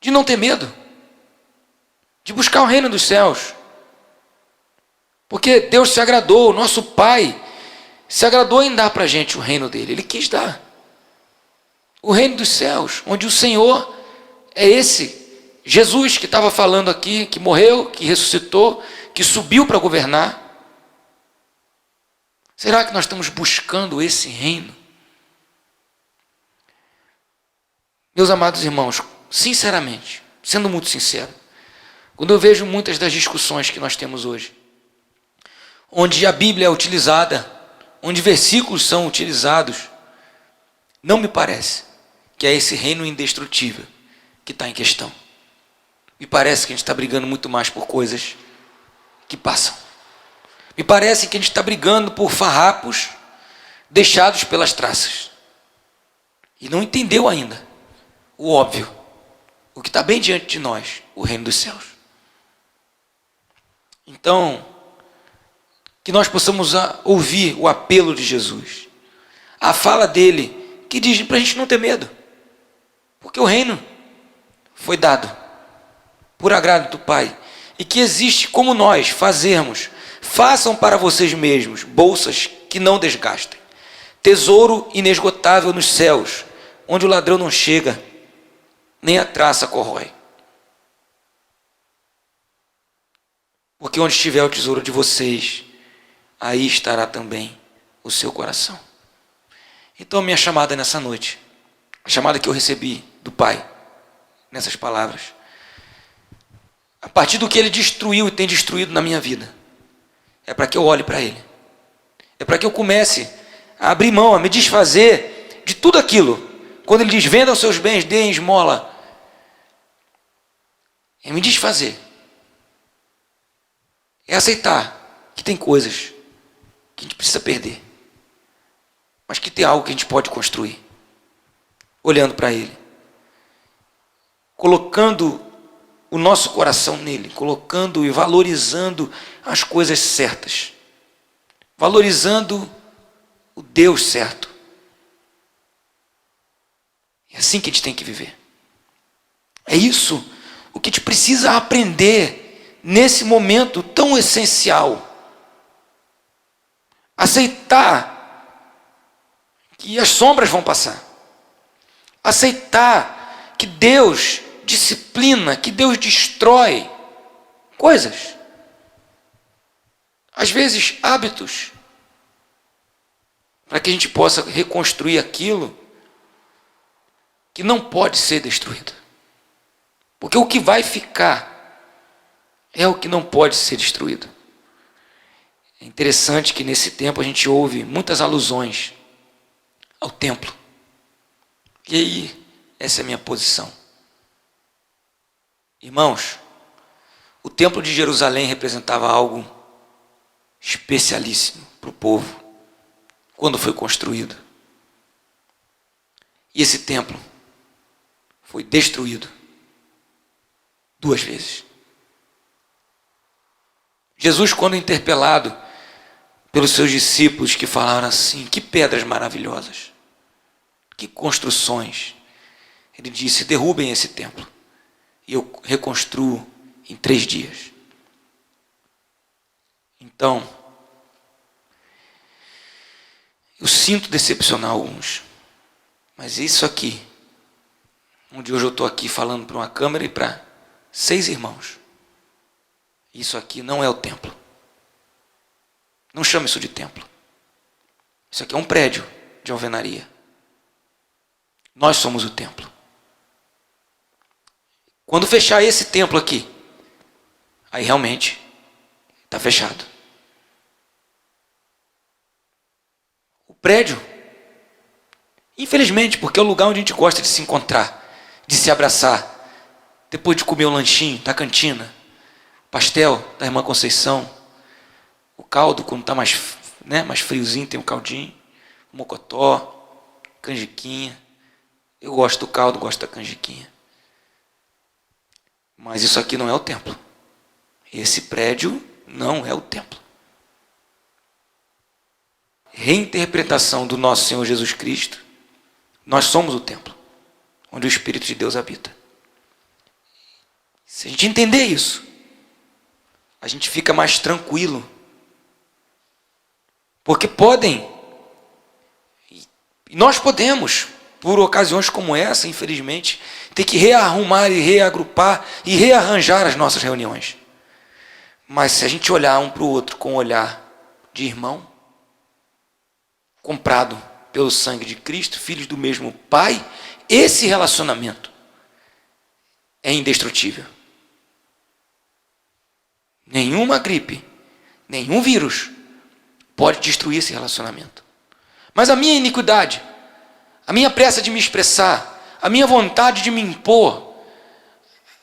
de não ter medo, de buscar o reino dos céus, porque Deus se agradou, o nosso Pai se agradou em dar para a gente o reino dele, ele quis dar o reino dos céus, onde o Senhor é esse Jesus que estava falando aqui, que morreu, que ressuscitou, que subiu para governar. Será que nós estamos buscando esse reino? Meus amados irmãos, sinceramente, sendo muito sincero, quando eu vejo muitas das discussões que nós temos hoje, onde a Bíblia é utilizada, onde versículos são utilizados, não me parece que é esse reino indestrutível que está em questão. Me parece que a gente está brigando muito mais por coisas que passam. Me parece que a gente está brigando por farrapos deixados pelas traças. E não entendeu ainda o óbvio, o que está bem diante de nós, o reino dos céus. Então, que nós possamos ouvir o apelo de Jesus, a fala dele, que diz para a gente não ter medo. Porque o reino foi dado por agrado do Pai, e que existe como nós fazermos. Façam para vocês mesmos bolsas que não desgastem, tesouro inesgotável nos céus, onde o ladrão não chega, nem a traça corrói. Porque onde estiver o tesouro de vocês, aí estará também o seu coração. Então, minha chamada nessa noite, a chamada que eu recebi do Pai, nessas palavras, a partir do que Ele destruiu e tem destruído na minha vida, é para que eu olhe para Ele. É para que eu comece a abrir mão, a me desfazer de tudo aquilo. Quando Ele diz, vendam seus bens, deem esmola. É me desfazer. É aceitar que tem coisas que a gente precisa perder, mas que tem algo que a gente pode construir. Olhando para Ele. Colocando o nosso coração nele, colocando e valorizando as coisas certas, valorizando o Deus certo. É assim que a gente tem que viver. É isso o que a gente precisa aprender nesse momento tão essencial. Aceitar que as sombras vão passar. Aceitar que Deus disciplina, que Deus destrói coisas, às vezes hábitos, para que a gente possa reconstruir aquilo que não pode ser destruído. Porque o que vai ficar é o que não pode ser destruído. É interessante que nesse tempo a gente ouve muitas alusões ao templo. E aí, essa é a minha posição. Irmãos, o templo de Jerusalém representava algo especialíssimo para o povo, quando foi construído. E esse templo foi destruído 2 vezes. Jesus, quando interpelado pelos seus discípulos, que falaram assim, que pedras maravilhosas, que construções, ele disse, derrubem esse templo e eu reconstruo em 3 dias. Então, eu sinto decepcionar alguns, mas isso aqui, onde hoje eu estou aqui falando para uma câmera e para 6 irmãos, isso aqui não é o templo. Não chame isso de templo. Isso aqui é um prédio de alvenaria. Nós somos o templo. Quando fechar esse templo aqui, aí realmente está fechado. O prédio, infelizmente, porque é o lugar onde a gente gosta de se encontrar, de se abraçar, depois de comer o lanchinho da cantina, o pastel da irmã Conceição, o caldo, quando está mais friozinho, tem um caldinho, o mocotó, canjiquinha. Eu gosto do caldo, gosto da canjiquinha. Mas isso aqui não é o templo. Esse prédio não é o templo. Reinterpretação do nosso Senhor Jesus Cristo. Nós somos o templo, onde o Espírito de Deus habita. Se a gente entender isso, a gente fica mais tranquilo. Porque podem, e nós podemos, por ocasiões como essa, infelizmente, ter que rearrumar e reagrupar e rearranjar as nossas reuniões. Mas se a gente olhar um para o outro com um olhar de irmão, comprado pelo sangue de Cristo, filhos do mesmo Pai, esse relacionamento é indestrutível. Nenhuma gripe, nenhum vírus pode destruir esse relacionamento. Mas a minha iniquidade, a minha pressa de me expressar, a minha vontade de me impor,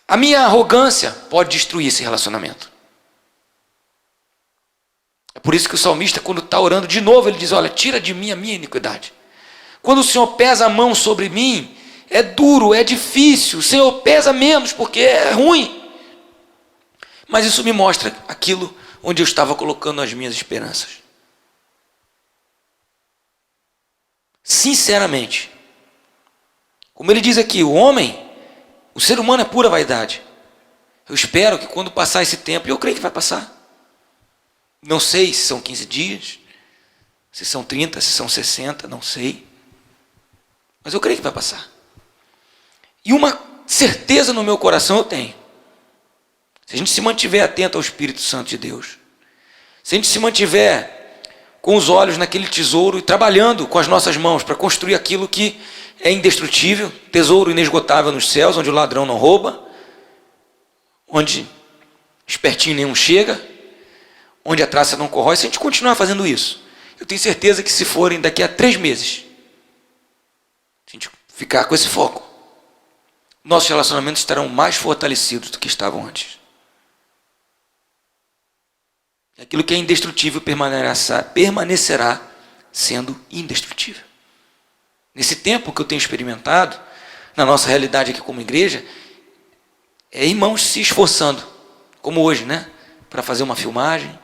a minha arrogância pode destruir esse relacionamento. É por isso que o salmista, quando está orando de novo, ele diz, olha, tira de mim a minha iniquidade. Quando o Senhor pesa a mão sobre mim, é duro, é difícil, o Senhor pesa menos porque é ruim. Mas isso me mostra aquilo onde eu estava colocando as minhas esperanças. Sinceramente, Como ele diz aqui, o ser humano é pura vaidade. Eu espero que quando passar esse tempo, e eu creio que vai passar, não sei se são 15 dias, se são 30, se são 60, não sei, mas eu creio que vai passar. E uma certeza no meu coração eu tenho: se a gente se mantiver atento ao Espírito Santo de Deus, se a gente se mantiver com os olhos naquele tesouro e trabalhando com as nossas mãos para construir aquilo que é indestrutível, tesouro inesgotável nos céus, onde o ladrão não rouba, onde espertinho nenhum chega, onde a traça não corrói, se a gente continuar fazendo isso, eu tenho certeza que se forem daqui a 3 meses, se a gente ficar com esse foco, nossos relacionamentos estarão mais fortalecidos do que estavam antes. Aquilo que é indestrutível permanecerá sendo indestrutível. Nesse tempo que eu tenho experimentado, na nossa realidade aqui como igreja, é irmãos se esforçando, como hoje, né? Para fazer uma filmagem,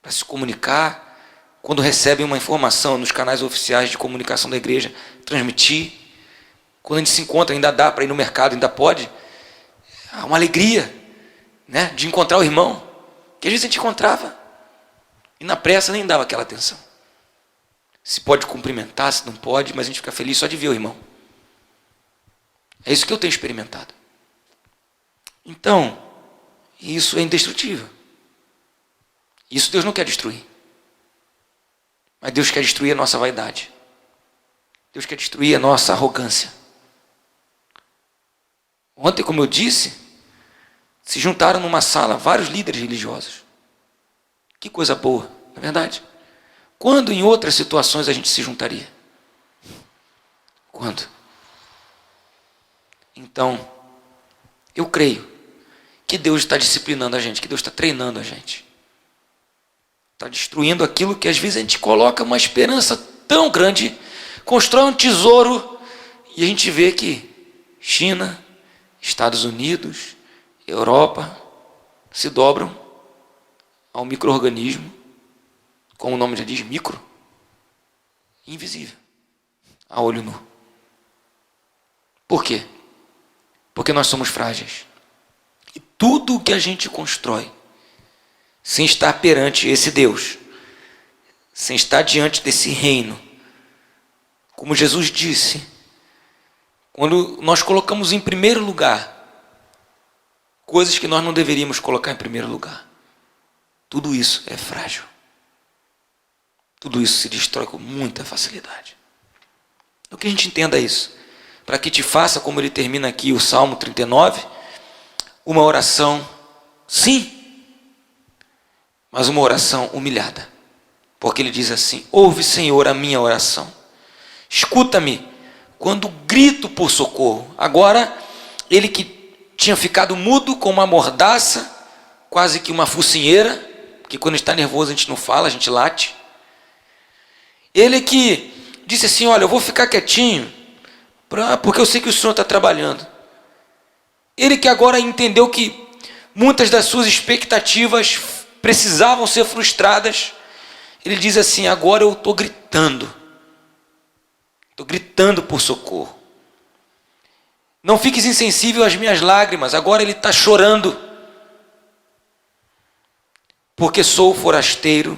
para se comunicar, quando recebem uma informação nos canais oficiais de comunicação da igreja, transmitir. Quando a gente se encontra, ainda dá para ir no mercado, ainda pode. Há uma alegria, né? De encontrar o irmão, que às vezes a gente encontrava e na pressa nem dava aquela atenção. Se pode cumprimentar, se não pode, mas a gente fica feliz só de ver o irmão. É isso que eu tenho experimentado. Então, isso é indestrutível. Isso Deus não quer destruir. Mas Deus quer destruir a nossa vaidade. Deus quer destruir a nossa arrogância. Ontem, como eu disse, se juntaram numa sala vários líderes religiosos. Que coisa boa, não é verdade? Quando em outras situações a gente se juntaria? Quando? Então, eu creio que Deus está disciplinando a gente, que Deus está treinando a gente. Está destruindo aquilo que às vezes a gente coloca uma esperança tão grande, constrói um tesouro e a gente vê que China, Estados Unidos, Europa se dobram ao micro-organismo, como o nome já diz, micro, invisível, a olho nu. Por quê? Porque nós somos frágeis. E tudo o que a gente constrói, sem estar perante esse Deus, sem estar diante desse reino, como Jesus disse, quando nós colocamos em primeiro lugar coisas que nós não deveríamos colocar em primeiro lugar, tudo isso é frágil. Tudo isso se destrói com muita facilidade. Então que a gente entenda isso, para que te faça, como ele termina aqui o Salmo 39, uma oração, sim, mas uma oração humilhada. Porque ele diz assim: ouve, Senhor, a minha oração. Escuta-me quando grito por socorro. Agora, ele que tinha ficado mudo com uma mordaça, quase que uma focinheira, porque quando está nervoso a gente não fala, a gente late. Ele que disse assim: olha, eu vou ficar quietinho, porque eu sei que o Senhor está trabalhando. Ele que agora entendeu que muitas das suas expectativas precisavam ser frustradas, ele diz assim: agora eu estou gritando por socorro. Não fiques insensível às minhas lágrimas. Agora ele está chorando, porque sou forasteiro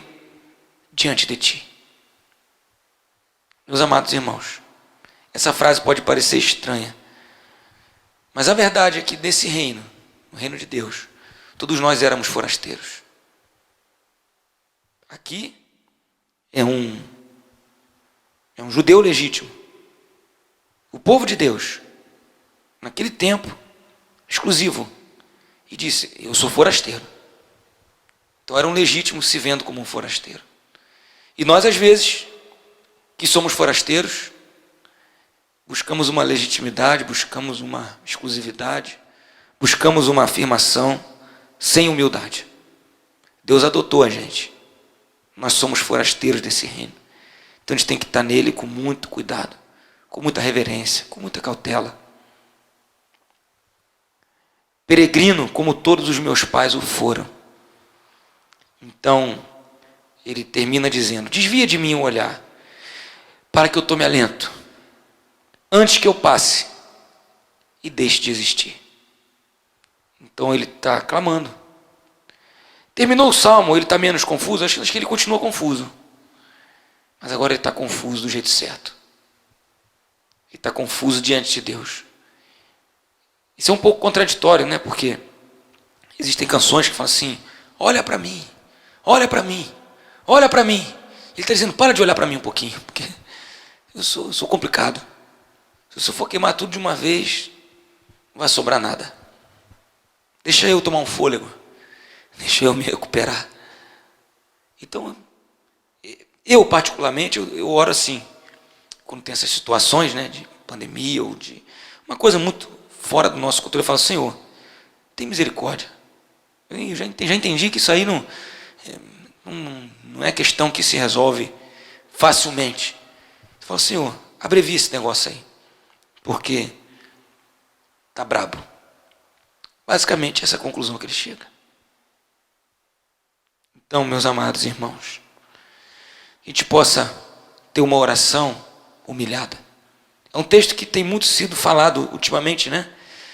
diante de ti. Meus amados irmãos, essa frase pode parecer estranha, mas a verdade é que nesse reino, no reino de Deus, todos nós éramos forasteiros. Aqui é um judeu legítimo. O povo de Deus, naquele tempo, exclusivo, e disse: eu sou forasteiro. Então era um legítimo se vendo como um forasteiro. E nós, às vezes, que somos forasteiros, buscamos uma legitimidade, buscamos uma exclusividade, buscamos uma afirmação sem humildade. Deus adotou a gente. Nós somos forasteiros desse reino. Então a gente tem que estar nele com muito cuidado, com muita reverência, com muita cautela. Peregrino, como todos os meus pais o foram. Então, ele termina dizendo: desvia de mim o olhar, para que eu tome alento. antes que eu passe e deixe de existir. Então ele está clamando. Terminou o salmo, ele está menos confuso? Acho que ele continua confuso. Mas agora ele está confuso do jeito certo. Ele está confuso diante de Deus. Isso é um pouco contraditório, né? Porque existem canções que falam assim: olha para mim, olha para mim, olha para mim. Ele está dizendo: para de olhar para mim um pouquinho, porque eu sou complicado. Se eu for queimar tudo de uma vez, não vai sobrar nada. Deixa eu tomar um fôlego. Deixa eu me recuperar. Então, eu particularmente, eu oro assim, quando tem essas situações, né, de pandemia ou de uma coisa muito fora do nosso controle, eu falo: Senhor, tem misericórdia. Eu já entendi que isso aí não é questão que se resolve facilmente. Eu falo: Senhor, abrevia esse negócio aí, porque tá brabo. Basicamente, essa é a conclusão que ele chega. Então, meus amados irmãos, a gente possa ter uma oração humilhada. É um texto que tem muito sido falado ultimamente, né?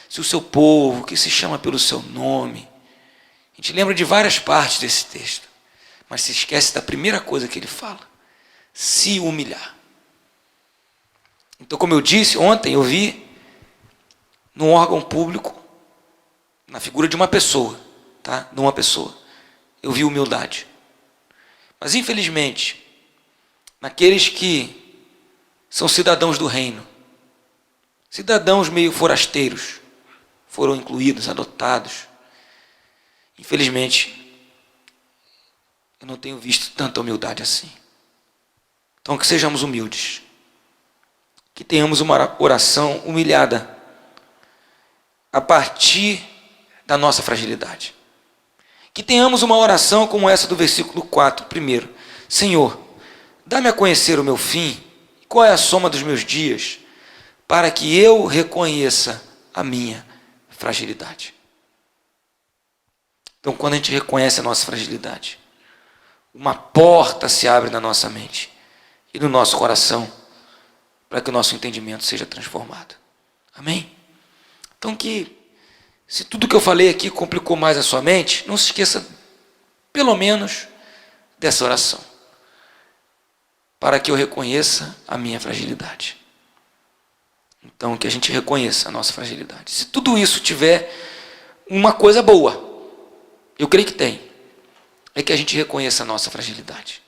Se o seu povo, que se chama pelo seu nome. A gente lembra de várias partes desse texto, mas se esquece da primeira coisa que ele fala: se humilhar. Então, como eu disse, ontem eu vi num órgão público, na figura de uma pessoa, tá? De uma pessoa, eu vi humildade. Mas infelizmente, naqueles que são cidadãos do reino, cidadãos meio forasteiros, foram incluídos, adotados, infelizmente, eu não tenho visto tanta humildade assim. Então, que sejamos humildes, que tenhamos uma oração humilhada, a partir da nossa fragilidade. Que tenhamos uma oração como essa do versículo 4, primeiro: Senhor, dá-me a conhecer o meu fim, qual é a soma dos meus dias, para que eu reconheça a minha fragilidade. Então, quando a gente reconhece a nossa fragilidade, uma porta se abre na nossa mente e no nosso coração, para que o nosso entendimento seja transformado. Amém? Então, se tudo que eu falei aqui complicou mais a sua mente, não se esqueça, pelo menos, dessa oração, para que eu reconheça a minha fragilidade. Então, que a gente reconheça a nossa fragilidade. Se tudo isso tiver uma coisa boa, eu creio que tem, é que a gente reconheça a nossa fragilidade.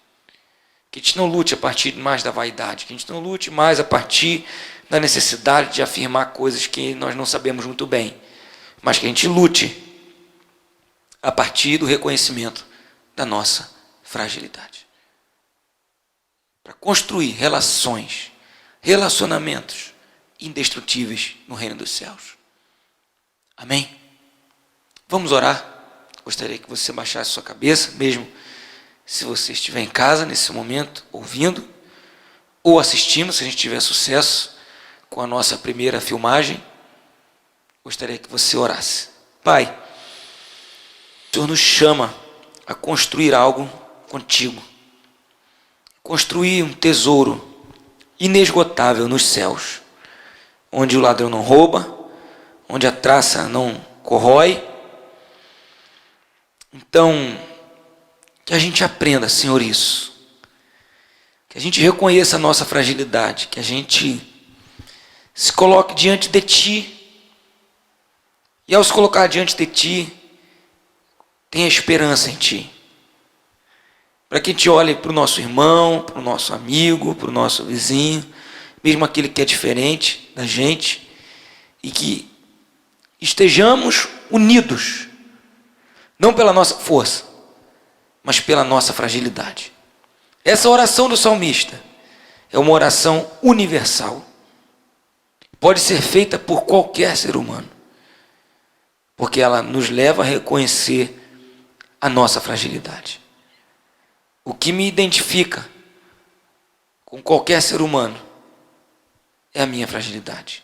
Que a gente não lute a partir mais da vaidade, que a gente não lute mais a partir da necessidade de afirmar coisas que nós não sabemos muito bem, mas que a gente lute a partir do reconhecimento da nossa fragilidade. Para construir relacionamentos indestrutíveis no reino dos céus. Amém? Vamos orar. Gostaria que você baixasse sua cabeça, mesmo se você estiver em casa nesse momento, ouvindo, ou assistindo, se a gente tiver sucesso com a nossa primeira filmagem. Gostaria que você orasse. Pai, o Senhor nos chama a construir algo contigo. Construir um tesouro inesgotável nos céus, onde o ladrão não rouba, onde a traça não corrói. Então, que a gente aprenda, Senhor, isso. Que a gente reconheça a nossa fragilidade, que a gente se coloque diante de Ti. E ao se colocar diante de Ti, tenha esperança em Ti. Para que a gente olhe para o nosso irmão, para o nosso amigo, para o nosso vizinho, mesmo aquele que é diferente da gente, e que estejamos unidos, não pela nossa força, mas pela nossa fragilidade. Essa oração do salmista é uma oração universal. Pode ser feita por qualquer ser humano, porque ela nos leva a reconhecer a nossa fragilidade. O que me identifica com qualquer ser humano é a minha fragilidade.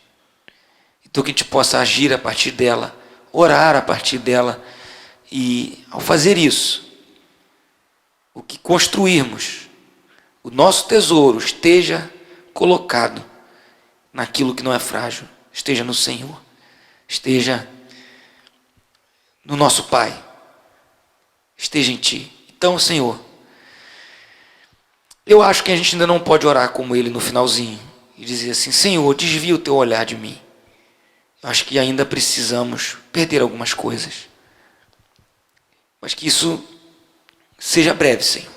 Então que a gente possa agir a partir dela, orar a partir dela, e ao fazer isso, o que construirmos, o nosso tesouro esteja colocado naquilo que não é frágil, esteja no Senhor, esteja no nosso Pai, esteja em Ti. Então, Senhor, eu acho que a gente ainda não pode orar como Ele no finalzinho e dizer assim: Senhor, desvia o Teu olhar de mim. Eu acho que ainda precisamos perder algumas coisas, mas que isso seja breve, Senhor,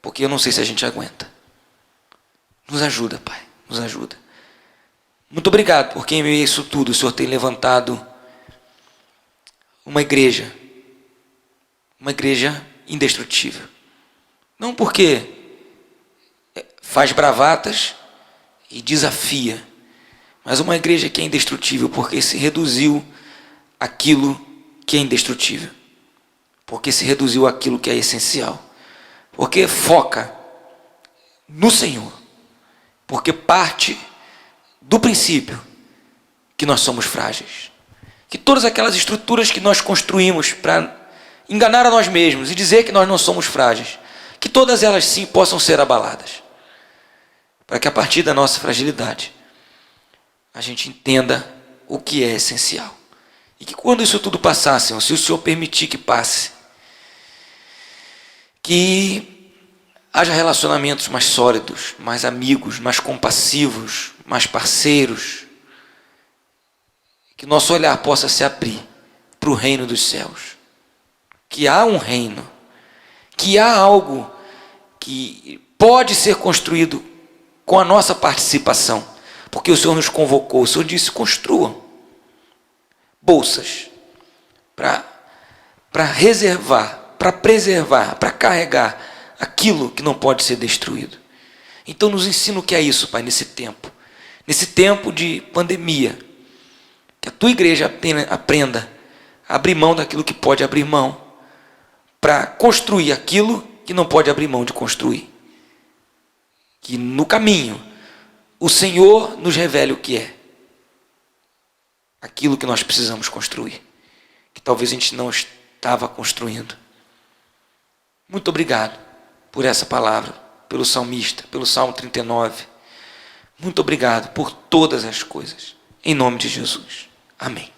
porque eu não sei se a gente aguenta. Nos ajuda, Pai, nos ajuda. Muito obrigado, porque em meio a isso tudo o Senhor tem levantado uma igreja indestrutível. Não porque faz bravatas e desafia, mas uma igreja que é indestrutível porque se reduziu àquilo que é indestrutível, porque se reduziu àquilo que é essencial, porque foca no Senhor, porque parte do princípio que nós somos frágeis, que todas aquelas estruturas que nós construímos para enganar a nós mesmos e dizer que nós não somos frágeis, que todas elas sim possam ser abaladas, para que a partir da nossa fragilidade a gente entenda o que é essencial, e que quando isso tudo passar, Senhor, se o Senhor permitir que passe, que haja relacionamentos mais sólidos, mais amigos, mais compassivos, mais parceiros, que nosso olhar possa se abrir para o reino dos céus, que há um reino, que há algo que pode ser construído com a nossa participação, porque o Senhor nos convocou, o Senhor disse: construam bolsas para reservar, para preservar, para carregar aquilo que não pode ser destruído. Então nos ensina o que é isso, Pai, nesse tempo de pandemia, que a Tua igreja aprenda a abrir mão daquilo que pode abrir mão, para construir aquilo que não pode abrir mão de construir. Que no caminho o Senhor nos revele o que é aquilo que nós precisamos construir, que talvez a gente não estava construindo. Muito obrigado por essa palavra, pelo salmista, pelo Salmo 39. Muito obrigado por todas as coisas. Em nome de Jesus. Amém.